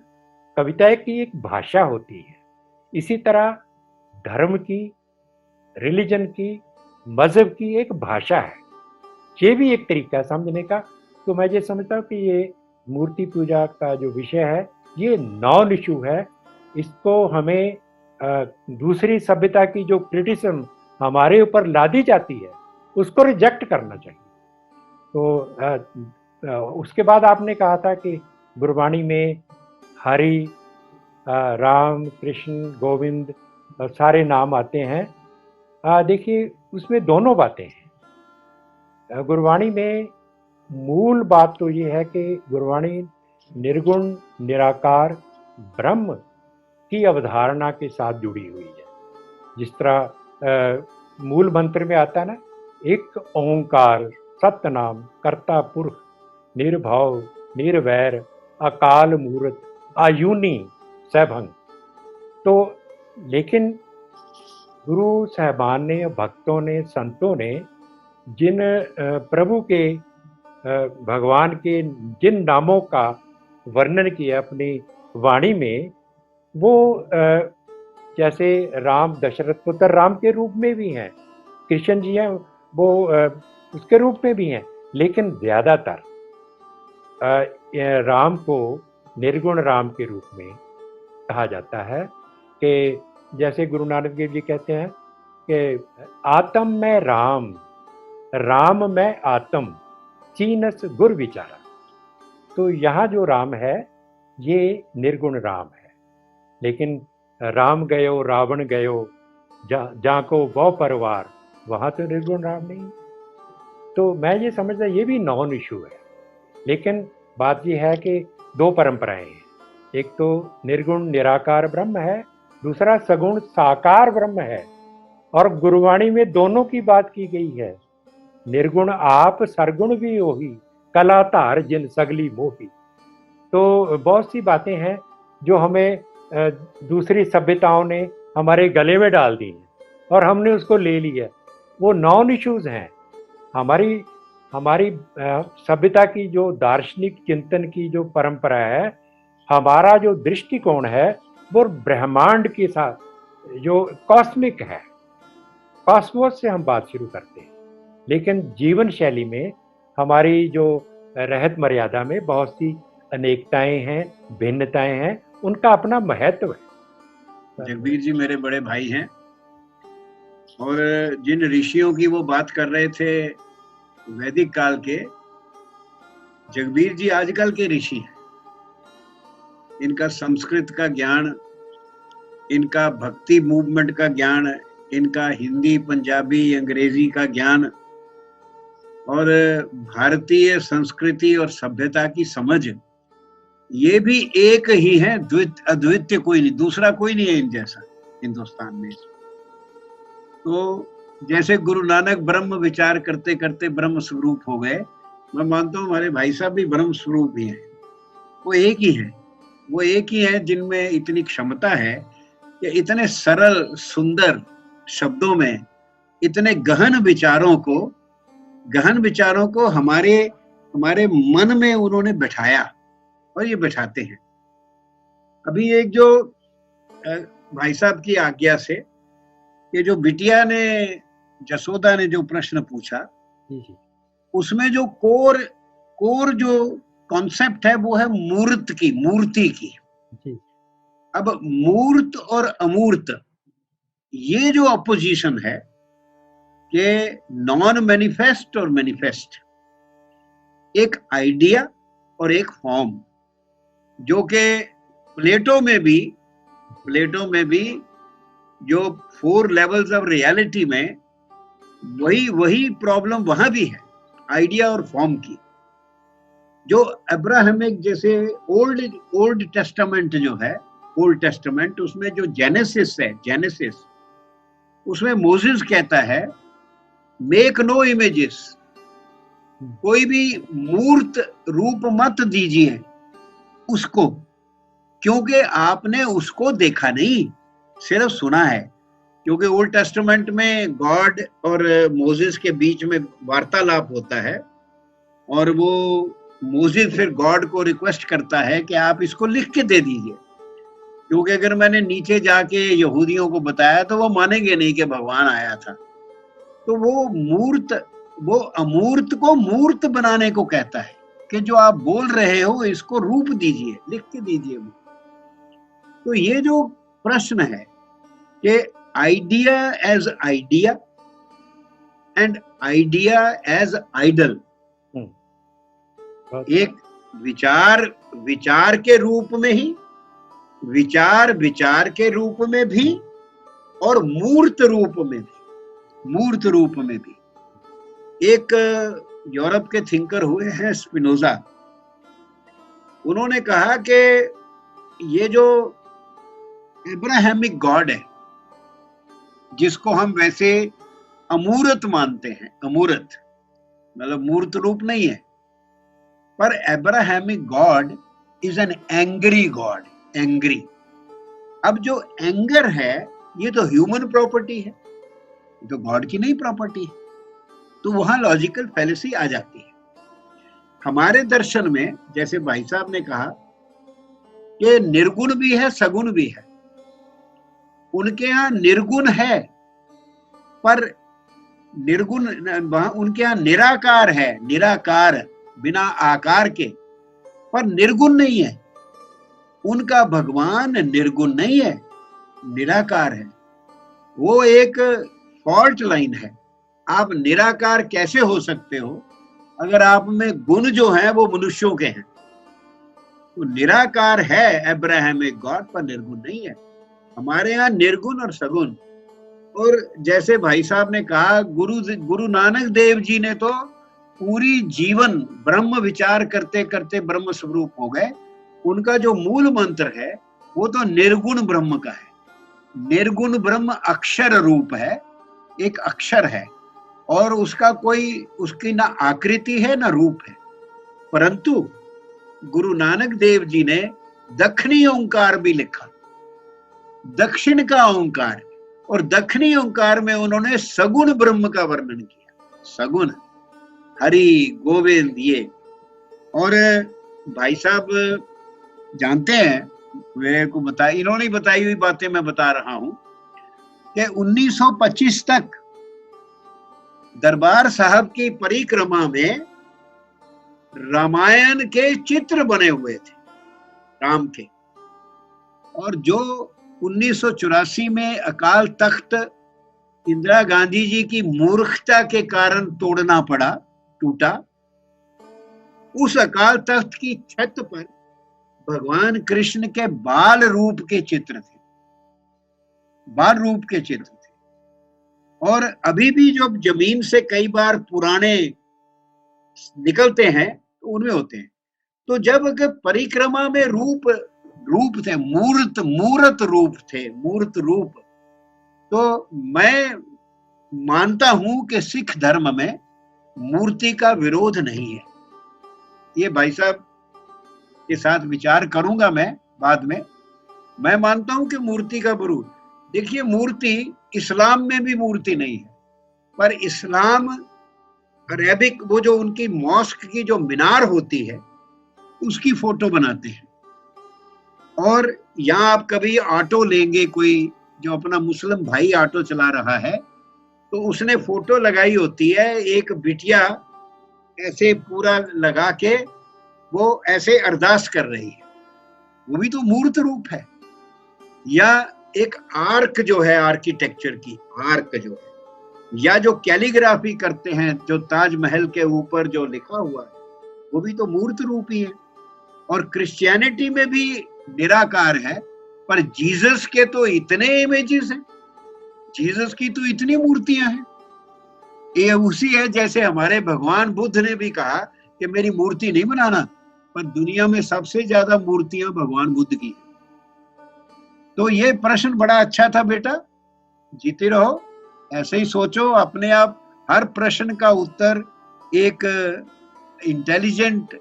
कविता की एक भाषा होती है। इसी तरह धर्म की, रिलीजन की, मजहब की एक भाषा है। ये भी एक तरीका है समझने का। तो मैं ये समझता हूँ कि ये मूर्ति पूजा का जो विषय है, ये नॉन इशू है। इसको हमें दूसरी सभ्यता की जो क्रिटिसिज्म हमारे ऊपर लादी जाती है, उसको रिजेक्ट करना चाहिए। तो उसके बाद आपने कहा था कि गुरबाणी में हरि, राम, कृष्ण, गोविंद सारे नाम आते हैं। देखिए, उसमें दोनों बातें हैं। गुरबाणी में मूल बात तो ये है कि गुरबाणी निर्गुण निराकार ब्रह्म की अवधारणा के साथ जुड़ी हुई है। जिस तरह मूल मंत्र में आता है ना, एक ओंकार सतनाम कर्ता पुरख निर्भव निर्वैर अकाल मूर्त आयुनी सैभंग। तो लेकिन गुरु साहबान ने, भक्तों ने, संतों ने जिन प्रभु के, भगवान के जिन नामों का वर्णन किया अपनी वाणी में, वो जैसे राम दशरथ पुत्र राम के रूप में भी हैं, कृष्ण जी हैं वो उसके रूप में भी हैं, लेकिन ज़्यादातर राम को निर्गुण राम के रूप में कहा जाता है। कि जैसे गुरु नानक देव जी कहते हैं कि आत्म में राम, राम में आत्म, चीनस गुर विचारा। तो यहाँ जो राम है ये निर्गुण राम है, लेकिन राम गयो रावण गयो जाको वो परिवार, वहाँ तो निर्गुण राम नहीं। तो मैं ये समझता ये भी नॉन इशू है। लेकिन बात ये है कि दो परंपराएं हैं, एक तो निर्गुण निराकार ब्रह्म है, दूसरा सगुण साकार ब्रह्म है। और गुरुवाणी में दोनों की बात की गई है। निर्गुण आप सरगुण भी होही, कला धार जिन सगली मोही। तो बहुत सी बातें हैं जो हमें दूसरी सभ्यताओं ने हमारे गले में डाल दी हैं और हमने उसको ले लिया। वो नॉन इश्यूज हैं। हमारी सभ्यता की जो दार्शनिक चिंतन की जो परंपरा है, हमारा जो दृष्टिकोण है वो ब्रह्मांड के साथ जो कॉस्मिक है, कॉस्मोस से हम बात शुरू करते हैं। लेकिन जीवन शैली में हमारी जो रहत मर्यादा में बहुत सी अनेकताएं हैं, भिन्नताएं हैं, उनका अपना महत्व है। जगबीर जी मेरे बड़े भाई हैं, और जिन ऋषियों की वो बात कर रहे थे वैदिक काल के, जगबीर जी आजकल के ऋषि हैं। इनका संस्कृत का ज्ञान, इनका भक्ति मूवमेंट का ज्ञान, इनका हिंदी पंजाबी अंग्रेजी का ज्ञान और भारतीय संस्कृति और सभ्यता की समझ, ये भी एक ही है, अद्वितीय कोई नहीं, दूसरा कोई नहीं है इन जैसा हिंदुस्तान में। तो जैसे गुरु नानक ब्रह्म विचार करते करते ब्रह्म स्वरूप हो गए, मैं मानता हूँ हमारे भाई साहब भी ब्रह्म स्वरूप ही हैं। वो एक ही है, वो एक ही है जिनमें इतनी क्षमता है कि इतने सरल सुंदर शब्दों में इतने गहन विचारों को हमारे मन में उन्होंने बैठाया, और ये बैठाते हैं। अभी एक जो भाई साहब की आज्ञा से, ये जो बिटिया ने, जसोदा ने जो प्रश्न पूछा, उसमें जो कोर जो कॉन्सेप्ट है वो है मूर्ति की। अब मूर्त और अमूर्त, ये जो अपोजिशन है कि नॉन मैनिफेस्ट और मैनिफेस्ट, एक आइडिया और एक फॉर्म, जो कि प्लेटो में भी जो 4 लेवल्स ऑफ रियलिटी में वही प्रॉब्लम वहां भी है, आइडिया और फॉर्म की। जो अब्राहमिक, जैसे ओल्ड टेस्टामेंट जो है, ओल्ड टेस्टामेंट, उसमें जो जेनेसिस, उसमें मोसेस कहता है मेक नो इमेजेस, कोई भी मूर्त रूप मत दीजिए उसको, क्योंकि आपने उसको देखा नहीं, सिर्फ सुना है। क्योंकि ओल्ड टेस्टामेंट में गॉड और मोसेस के बीच में वार्तालाप होता है, और वो मोसेस फिर गॉड को रिक्वेस्ट करता है कि आप इसको लिख के दे दीजिए, क्योंकि अगर मैंने नीचे जाके यहूदियों को बताया तो वो मानेंगे नहीं कि भगवान आया था। तो वो अमूर्त को मूर्त बनाने को कहता है कि जो आप बोल रहे हो इसको रूप दीजिए, लिख के दीजिए। तो ये जो प्रश्न है कि idea as idea and idea as idol, एक विचार के रूप में ही, विचार के रूप में भी, और मूर्त रूप में भी। एक यूरोप के थिंकर हुए हैं स्पिनोजा, उन्होंने कहा कि ये जो एब्राहमिक गॉड है, जिसको हम वैसे अमूर्त मानते हैं। अमूर्त मतलब मूर्त रूप नहीं है, पर Abrahamic God is an angry God. Angry. अब जो एंगर है ये तो ह्यूमन प्रॉपर्टी है, ये तो गॉड की नहीं प्रॉपर्टी है। तो वहां लॉजिकल फैलेसी आ जाती है। हमारे दर्शन में जैसे भाई साहब ने कहा कि निर्गुण भी है सगुण भी है, उनके यहाँ निर्गुण है, पर निर्गुण उनके यहाँ निराकार है, निराकार बिना आकार के, पर निर्गुण नहीं है। उनका भगवान निर्गुण नहीं है, निराकार है। वो एक फॉल्ट लाइन है। आप निराकार कैसे हो सकते हो अगर आप में गुण जो हैं वो मनुष्यों के हैं? तो निराकार है अब्राहमिक गॉड, पर निर्गुण नहीं है। हमारे यहाँ निर्गुण और सगुण। और जैसे भाई साहब ने कहा, गुरु नानक देव जी ने तो पूरी जीवन ब्रह्म विचार करते करते ब्रह्म स्वरूप हो गए। उनका जो मूल मंत्र है वो तो निर्गुण ब्रह्म का है। निर्गुण ब्रह्म अक्षर रूप है, एक अक्षर है, और उसका कोई, उसकी ना आकृति है ना रूप है। परंतु गुरु नानक देव जी ने दक्षिणी ओंकार भी लिखा, दक्षिण का ओंकार, और दक्षिणी ओंकार में उन्होंने सगुण ब्रह्म का वर्णन किया। सगुण हरि गोविंद ये। और भाई साहब जानते हैं, मेरे को इन्होंने बताई हुई बातें मैं बता रहा हूं कि 1925 तक दरबार साहब की परिक्रमा में रामायण के चित्र बने हुए थे, राम के। और जो 1984 में अकाल तख्त इंदिरा गांधी जी की मूर्खता के कारण तोड़ना पड़ा, टूटा, उस अकाल तख्त की छत पर भगवान कृष्ण के बाल रूप के चित्र थे, बाल रूप के चित्र थे। और अभी भी जो जमीन से कई बार पुराने निकलते हैं तो उनमें होते हैं। तो जब परिक्रमा में रूप थे, मूर्त रूप थे, मूर्त रूप, तो मैं मानता हूं कि सिख धर्म में मूर्ति का विरोध नहीं है। ये भाई साहब के साथ विचार करूंगा मैं बाद में। मैं मानता हूं कि मूर्ति का विरोध, देखिए मूर्ति इस्लाम में भी मूर्ति नहीं है, पर इस्लाम अरेबिक वो जो उनकी मॉस्क की जो मीनार होती है उसकी फोटो बनाते हैं। और यहाँ आप कभी ऑटो लेंगे, कोई जो अपना मुस्लिम भाई ऑटो चला रहा है तो उसने फोटो लगाई होती है, एक बिटिया ऐसे पूरा लगा के वो ऐसे अरदास कर रही है, वो भी तो मूर्त रूप है। या एक आर्क जो है, आर्किटेक्चर की आर्क जो है, या जो कैलीग्राफी करते हैं, जो ताजमहल के ऊपर जो लिखा हुआ है, वो भी तो मूर्त रूप ही है। और क्रिश्चियनिटी में भी निराकार है, पर जीसस के तो इतने इमेजेस हैं, जीसस की तो इतनी मूर्तियां हैं। ये उसी है जैसे हमारे भगवान बुद्ध ने भी कहा कि मेरी मूर्ति नहीं बनाना, पर दुनिया में सबसे ज्यादा मूर्तियां भगवान बुद्ध की हैं। तो ये प्रश्न बड़ा अच्छा था बेटा, जीते रहो, ऐसे ही सोचो अपने आप। हर प्रश्न का उत्तर एक इंटेलिजेंट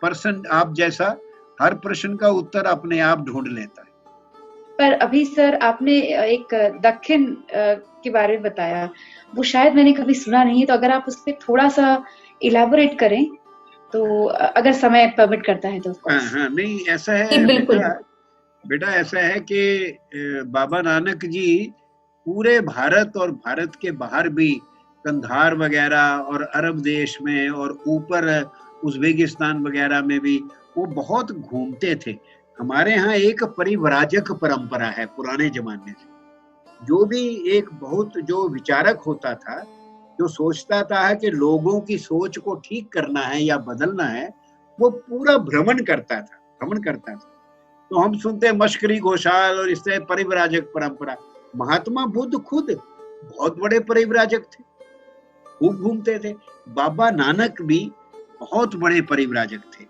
पर्सन आप जैसा हर प्रश्न का उत्तर अपने आप ढूंढ लेता है। पर अभी सर आपने एक दक्षिण के बारे में बताया, वो शायद मैंने कभी सुना नहीं है, तो अगर आप उस पर थोड़ा सा इलैबोरेट करें तो, अगर समय परमिट करता है तो। हाँ, नहीं ऐसा है बिल्कुल बेटा, ऐसा है कि बाबा नानक जी पूरे भारत और भारत के बाहर भी, कंधार वगैरह और अरब देश में और ऊपर उज़्बेकिस्तान वगैरह में भी वो बहुत घूमते थे। हमारे यहाँ एक परिव्राजक परंपरा है पुराने जमाने से। जो भी एक बहुत जो विचारक होता था, जो सोचता था कि लोगों की सोच को ठीक करना है या बदलना है, वो पूरा भ्रमण करता था। तो हम सुनते हैं मशकरी घोषाल और इस तरह परिव्राजक परंपरा। महात्मा बुद्ध खुद बहुत बड़े परिव्राजक थे, खूब घूमते थे। बाबा नानक भी बहुत बड़े परिव्राजक थे।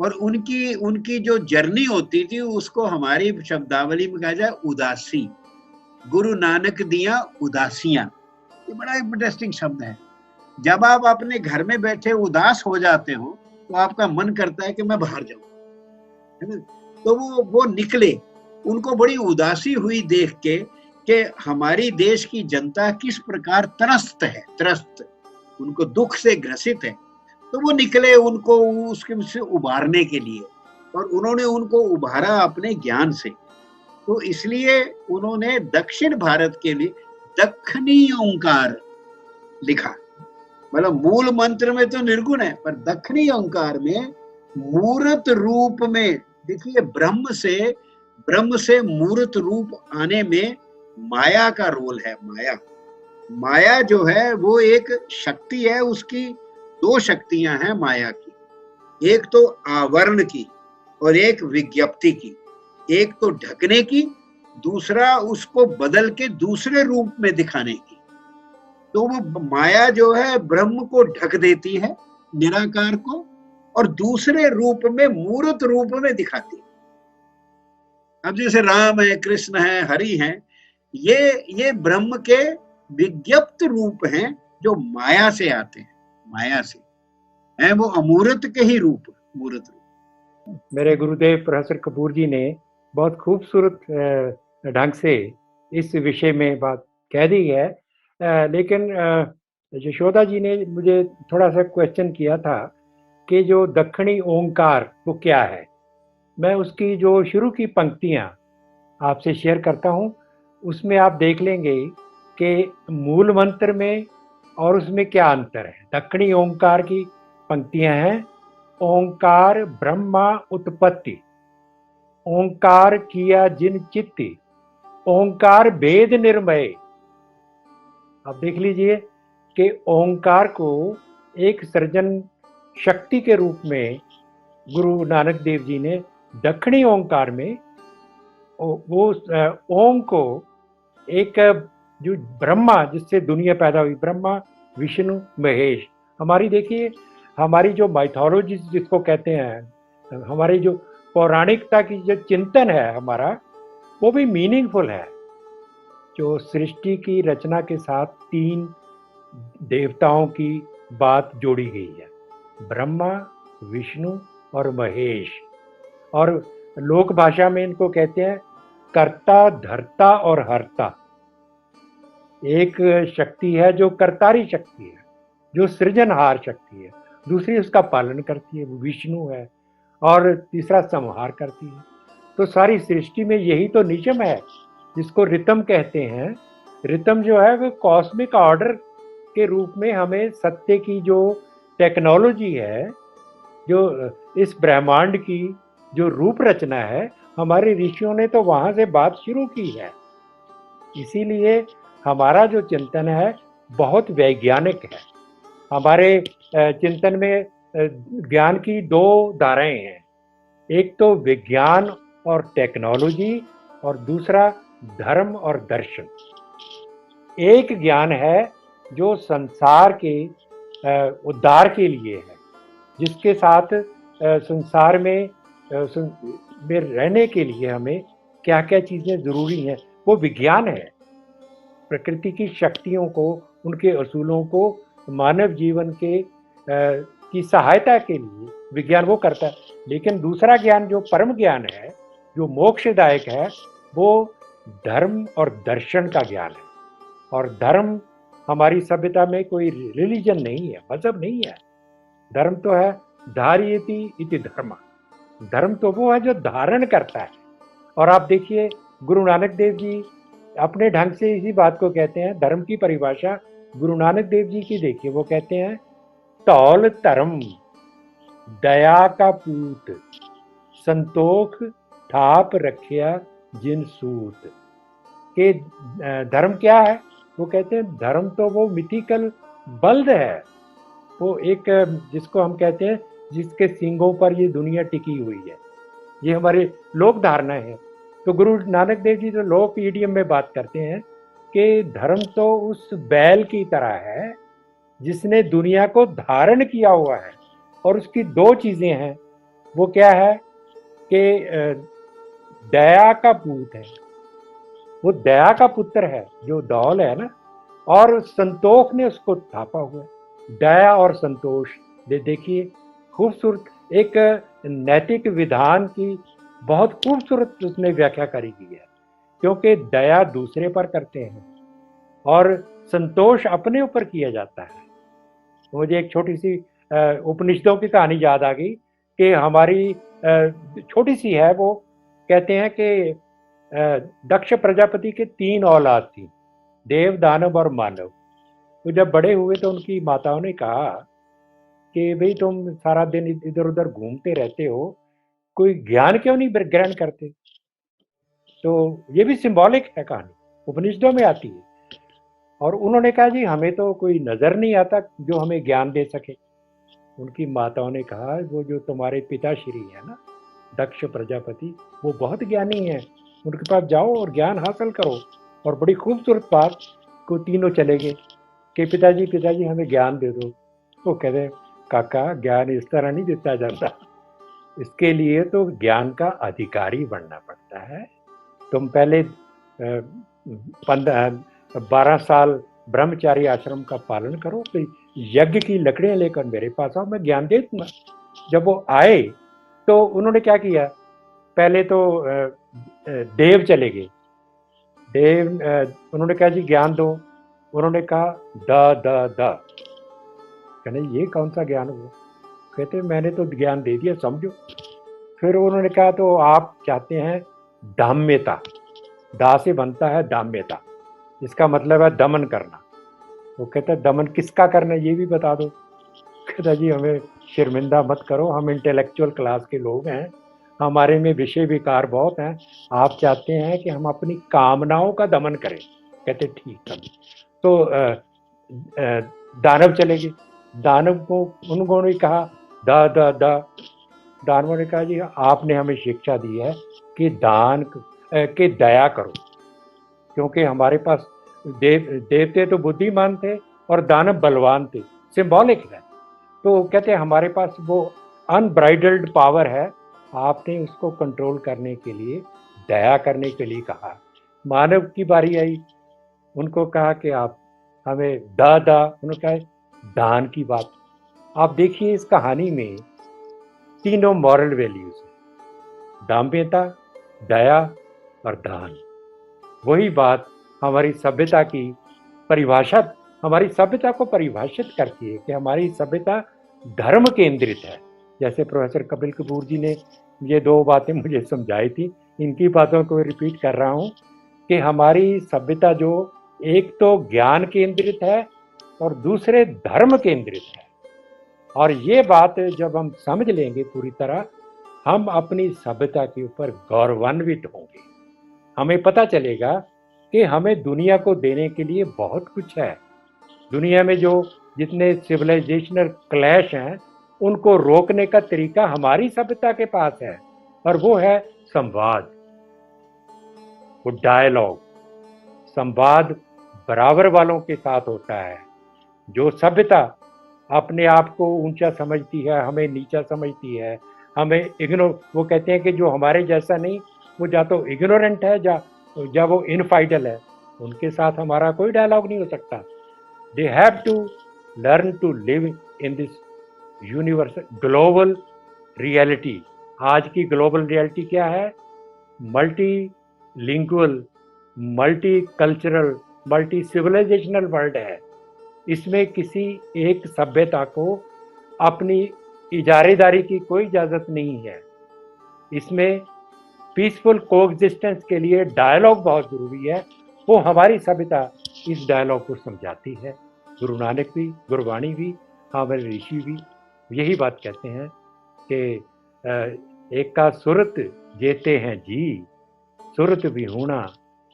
और उनकी उनकी जो जर्नी होती थी उसको हमारी शब्दावली में कहा जाए उदासी। गुरु नानक दिया उदासियां, ये बड़ा इंटरेस्टिंग शब्द है। जब आप अपने घर में बैठे उदास हो जाते हो तो आपका मन करता है कि मैं बाहर जाऊं, है ना। तो वो निकले, उनको बड़ी उदासी हुई देख के कि हमारी देश की जनता किस प्रकार त्रस्त है, त्रस्त, उनको दुख से ग्रसित है। तो वो निकले उनको उसके से उबारने के लिए, और उन्होंने उनको उबारा अपने ज्ञान से। तो इसलिए उन्होंने दक्षिण भारत के लिए दक्षिणी ओंकार लिखा। मतलब मूल मंत्र में तो निर्गुण है, पर दक्षिणी ओंकार में मूर्त रूप में, देखिए ब्रह्म से मूर्त रूप आने में माया का रोल है। माया जो है वो एक शक्ति है, उसकी दो शक्तियां हैं माया की, एक तो आवरण की और एक विज्ञप्ति की। एक तो ढकने की, दूसरा उसको बदल के दूसरे रूप में दिखाने की। तो वो माया जो है ब्रह्म को ढक देती है, निराकार को, और दूसरे रूप में मूर्त रूप में दिखाती है। अब जैसे राम है, कृष्ण है, हरि है, ये ब्रह्म के विज्ञप्त रूप हैं जो माया से आते हैं, माया से है, वो अमूर्त के ही रूप, मूर्त रूप। मेरे गुरुदेव प्रोफेसर कपूर जी ने बहुत खूबसूरत ढंग से इस विषय में बात कह दी है। लेकिन यशोदा जी ने मुझे थोड़ा सा क्वेश्चन किया था कि जो दक्षिणी ओंकार वो क्या है। मैं उसकी जो शुरू की पंक्तियां आपसे शेयर करता हूं, उसमें आप देख लेंगे कि मूल मंत्र में और उसमें क्या अंतर है। दक्षिणी ओंकार की पंक्तियां हैं, ओंकार ब्रह्मा उत्पत्ति, ओंकार किया जिन चित्ती, ओंकार वेद निर्मय। आप देख लीजिए कि ओंकार को एक सृजन शक्ति के रूप में गुरु नानक देव जी ने दक्षिणी ओंकार में वो ओम को एक जो ब्रह्मा, जिससे दुनिया पैदा हुई, ब्रह्मा विष्णु महेश। हमारी देखिए, हमारी जो माइथोलॉजी जिसको कहते हैं, हमारी जो पौराणिकता की जो चिंतन है हमारा, वो भी मीनिंगफुल है। जो सृष्टि की रचना के साथ तीन देवताओं की बात जोड़ी गई है, ब्रह्मा, विष्णु और महेश। और लोक भाषा में इनको कहते हैं कर्ता, धर्ता और हर्ता। एक शक्ति है जो कर्तारी शक्ति है, जो सृजनहार शक्ति है, दूसरी उसका पालन करती है, वो विष्णु है, और तीसरा संहार करती है। तो सारी सृष्टि में यही तो नियम है जिसको रितम कहते हैं। रितम जो है वो कॉस्मिक ऑर्डर के रूप में हमें सत्य की जो टेक्नोलॉजी है, जो इस ब्रह्मांड की जो रूप रचना है, हमारे ऋषियों ने तो वहां से बात शुरू की है। इसीलिए हमारा जो चिंतन है बहुत वैज्ञानिक है। हमारे चिंतन में ज्ञान की दो धाराएं हैं, एक तो विज्ञान और टेक्नोलॉजी, और दूसरा धर्म और दर्शन। एक ज्ञान है जो संसार के उद्धार के लिए है, जिसके साथ संसार में रहने के लिए हमें क्या क्या चीजें जरूरी हैं, वो विज्ञान है। प्रकृति की शक्तियों को, उनके असूलों को मानव जीवन के की सहायता के लिए विज्ञान वो करता है। लेकिन दूसरा ज्ञान जो परम ज्ञान है, जो मोक्षदायक है, वो धर्म और दर्शन का ज्ञान है। और धर्म हमारी सभ्यता में कोई रिलीजन नहीं है, मजहब नहीं है। धर्म तो है धारयति इति धर्म। धर्म तो वो है जो धारण करता है। और आप देखिए, गुरु नानक देव जी अपने ढंग से इसी बात को कहते हैं। धर्म की परिभाषा गुरु नानक देव जी की देखिए, वो कहते हैं तौल धर्म दया का पूत, संतोख ठाप रखिया जिन सूत। के धर्म क्या है? वो कहते हैं धर्म तो वो मिथिकल बल्द है, वो एक जिसको हम कहते हैं जिसके सींगों पर ये दुनिया टिकी हुई है। ये हमारे लोक धारणा है। तो गुरु नानक देव जी तो लोक ईडियम में बात करते हैं कि धर्म तो उस बैल की तरह है जिसने दुनिया को धारण किया हुआ है। और उसकी दो चीजें हैं, वो क्या है कि दया का पूत है, वो दया का पुत्र है जो धौल है ना, और संतोष ने उसको थापा हुआ है। दया और संतोष, देखिए खूबसूरत एक नैतिक विधान की बहुत खूबसूरत उसने व्याख्या करी की है, क्योंकि दया दूसरे पर करते हैं और संतोष अपने ऊपर किया जाता है। मुझे एक छोटी सी उपनिषदों की कहानी याद आ गई कि हमारी छोटी सी है, वो कहते हैं कि दक्ष प्रजापति के 3 औलाद थी, देव, दानव और मानव। तो जब बड़े हुए तो उनकी माताओं ने कहा कि भाई तुम सारा दिन इधर उधर घूमते रहते हो, कोई ज्ञान क्यों नहीं ग्रहण करते। तो ये भी सिंबॉलिक है कहानी, उपनिषदों में आती है। और उन्होंने कहा जी हमें तो कोई नजर नहीं आता जो हमें ज्ञान दे सके। उनकी माताओं ने कहा वो जो तुम्हारे पिताश्री है ना, दक्ष प्रजापति, वो बहुत ज्ञानी है, उनके पास जाओ और ज्ञान हासिल करो। और बड़ी खूबसूरत बात को तीनों चले गए कि पिताजी हमें ज्ञान दे दो। वो कहते काका ज्ञान इस तरह नहीं देता जाता, इसके लिए तो ज्ञान का अधिकारी बनना पड़ता है। तुम पहले 12 साल ब्रह्मचारी आश्रम का पालन करो, फिर यज्ञ की लकड़ियां लेकर मेरे पास आओ, मैं ज्ञान दे दूंगा। जब वो आए तो उन्होंने क्या किया, पहले तो देव चले गए। देव उन्होंने कहा जी ज्ञान दो। उन्होंने कहा द कहने ये कौन सा ज्ञान हुआ। कहते मैंने तो ज्ञान दे दिया, समझो। फिर उन्होंने कहा तो आप चाहते हैं दाम्यता, दा से बनता है दाम्यता, इसका मतलब है दमन करना। वो कहता है दमन किसका करना ये भी बता दो। कहता जी हमें शर्मिंदा मत करो, हम इंटेलेक्चुअल क्लास के लोग हैं, हमारे में विषय विकार बहुत हैं, आप चाहते हैं कि हम अपनी कामनाओं का दमन करें। कहते ठीक है। तो दानव चले गए। दानव को उन्होंने कहा द दानवों ने कहा जी आपने हमें शिक्षा दी है कि दान के दया करो, क्योंकि हमारे पास देवते तो बुद्धिमान थे और दानव बलवान थे, सिंबॉलिक है। तो कहते हैं हमारे पास वो अनब्राइडल्ड पावर है, आपने उसको कंट्रोल करने के लिए दया करने के लिए कहा। मानव की बारी आई, उनको कहा कि आप हमें उन्होंने कहा दान की बात। आप देखिए इस कहानी में तीनों मॉरल वैल्यूज हैं, दाम्भिकता, दया और दान। वही बात हमारी सभ्यता की परिभाषा, हमारी सभ्यता को परिभाषित करती है कि हमारी सभ्यता धर्म केंद्रित है। जैसे प्रोफेसर कपिल कपूर जी ने ये 2 बातें मुझे समझाई थी, इनकी बातों को रिपीट कर रहा हूँ कि हमारी सभ्यता जो एक तो ज्ञान केंद्रित है और दूसरे धर्म केंद्रित है। और ये बात जब हम समझ लेंगे पूरी तरह, हम अपनी सभ्यता के ऊपर गौरवान्वित होंगे। हमें पता चलेगा कि हमें दुनिया को देने के लिए बहुत कुछ है। दुनिया में जो जितने सिविलाइजेशनल क्लैश हैं उनको रोकने का तरीका हमारी सभ्यता के पास है, और वो है संवाद, वो डायलॉग। संवाद बराबर वालों के साथ होता है। जो सभ्यता अपने आप को ऊंचा समझती है, हमें नीचा समझती है, हमें इग्नोर, वो कहते हैं कि जो हमारे जैसा नहीं वो या तो इग्नोरेंट है या वो इनफाइडल है, उनके साथ हमारा कोई डायलॉग नहीं हो सकता। They have to learn to live in this universal global reality. आज की ग्लोबल रियलिटी क्या है? Multilingual, multicultural, multi civilizational world है। इसमें किसी एक सभ्यता को अपनी इजारेदारी की कोई इजाजत नहीं है। इसमें पीसफुल कोएग्जिस्टेंस के लिए डायलॉग बहुत जरूरी है। वो हमारी सभ्यता इस डायलॉग को समझाती है। गुरु नानक भी, गुरबाणी भी, हमारे ऋषि भी यही बात कहते हैं कि एक का सुरत जेते हैं जी, सुरत विहूणा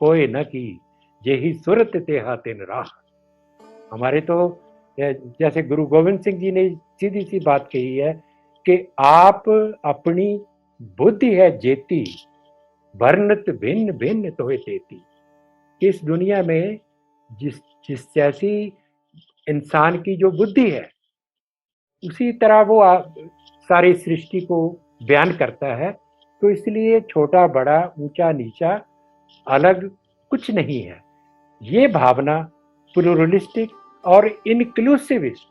कोई न की, यही सुरत तेहा तिन राह। हमारे तो जैसे गुरु गोविंद सिंह जी ने सीधी सी बात कही है कि आप अपनी बुद्धि है जेती, वर्णत भिन्न भिन्न तोहे तेती। इस दुनिया में जिस जैसी इंसान की जो बुद्धि है, उसी तरह वो सारी सृष्टि को बयान करता है। तो इसलिए छोटा बड़ा, ऊंचा नीचा अलग कुछ नहीं है। ये भावना प्लूरलिस्टिक और इंक्लूसिविस्ट,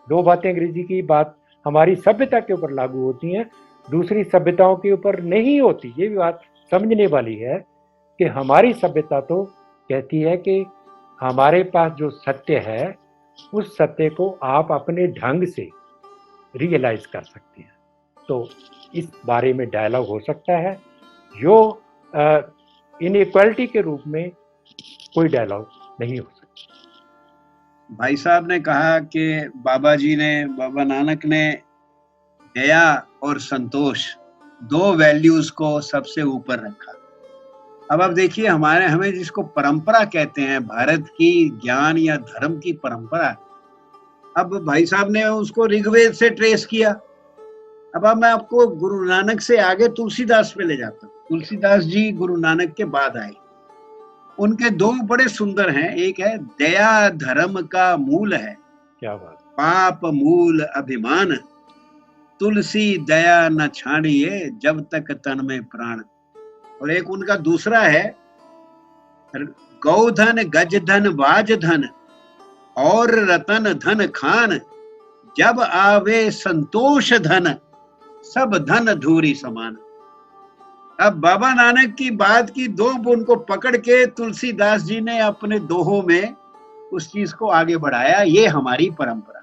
दो बातें अंग्रेजी की बात हमारी सभ्यता के ऊपर लागू होती हैं, दूसरी सभ्यताओं के ऊपर नहीं होती। ये भी बात समझने वाली है कि हमारी सभ्यता तो कहती है कि हमारे पास जो सत्य है उस सत्य को आप अपने ढंग से रियलाइज कर सकते हैं। तो इस बारे में डायलॉग हो सकता है, जो इनइक्वालिटी के रूप में कोई डायलॉग नहीं हो सकता। भाई साहब ने कहा कि बाबा नानक ने दया और संतोष दो वैल्यूज को सबसे ऊपर रखा। अब आप देखिए, हमें जिसको परंपरा कहते हैं, भारत की ज्ञान या धर्म की परंपरा, अब भाई साहब ने उसको ऋग्वेद से ट्रेस किया। अब मैं आपको गुरु नानक से आगे तुलसीदास पे ले जाता हूँ। तुलसीदास जी गुरु नानक के बाद आए, उनके दो बड़े सुंदर हैं। एक है दया धर्म का मूल है, क्या बात, पाप मूल अभिमान, तुलसी दया न छाड़िए जब तक तन में प्राण। और एक उनका दूसरा है गौधन गजधन वाजधन और रतन धन खान, जब आवे संतोष धन सब धन धूरी समान। अब बाबा नानक की बात की दो उनको पकड़ के तुलसीदास जी ने अपने दोहों में उस चीज को आगे बढ़ाया। ये हमारी परंपरा।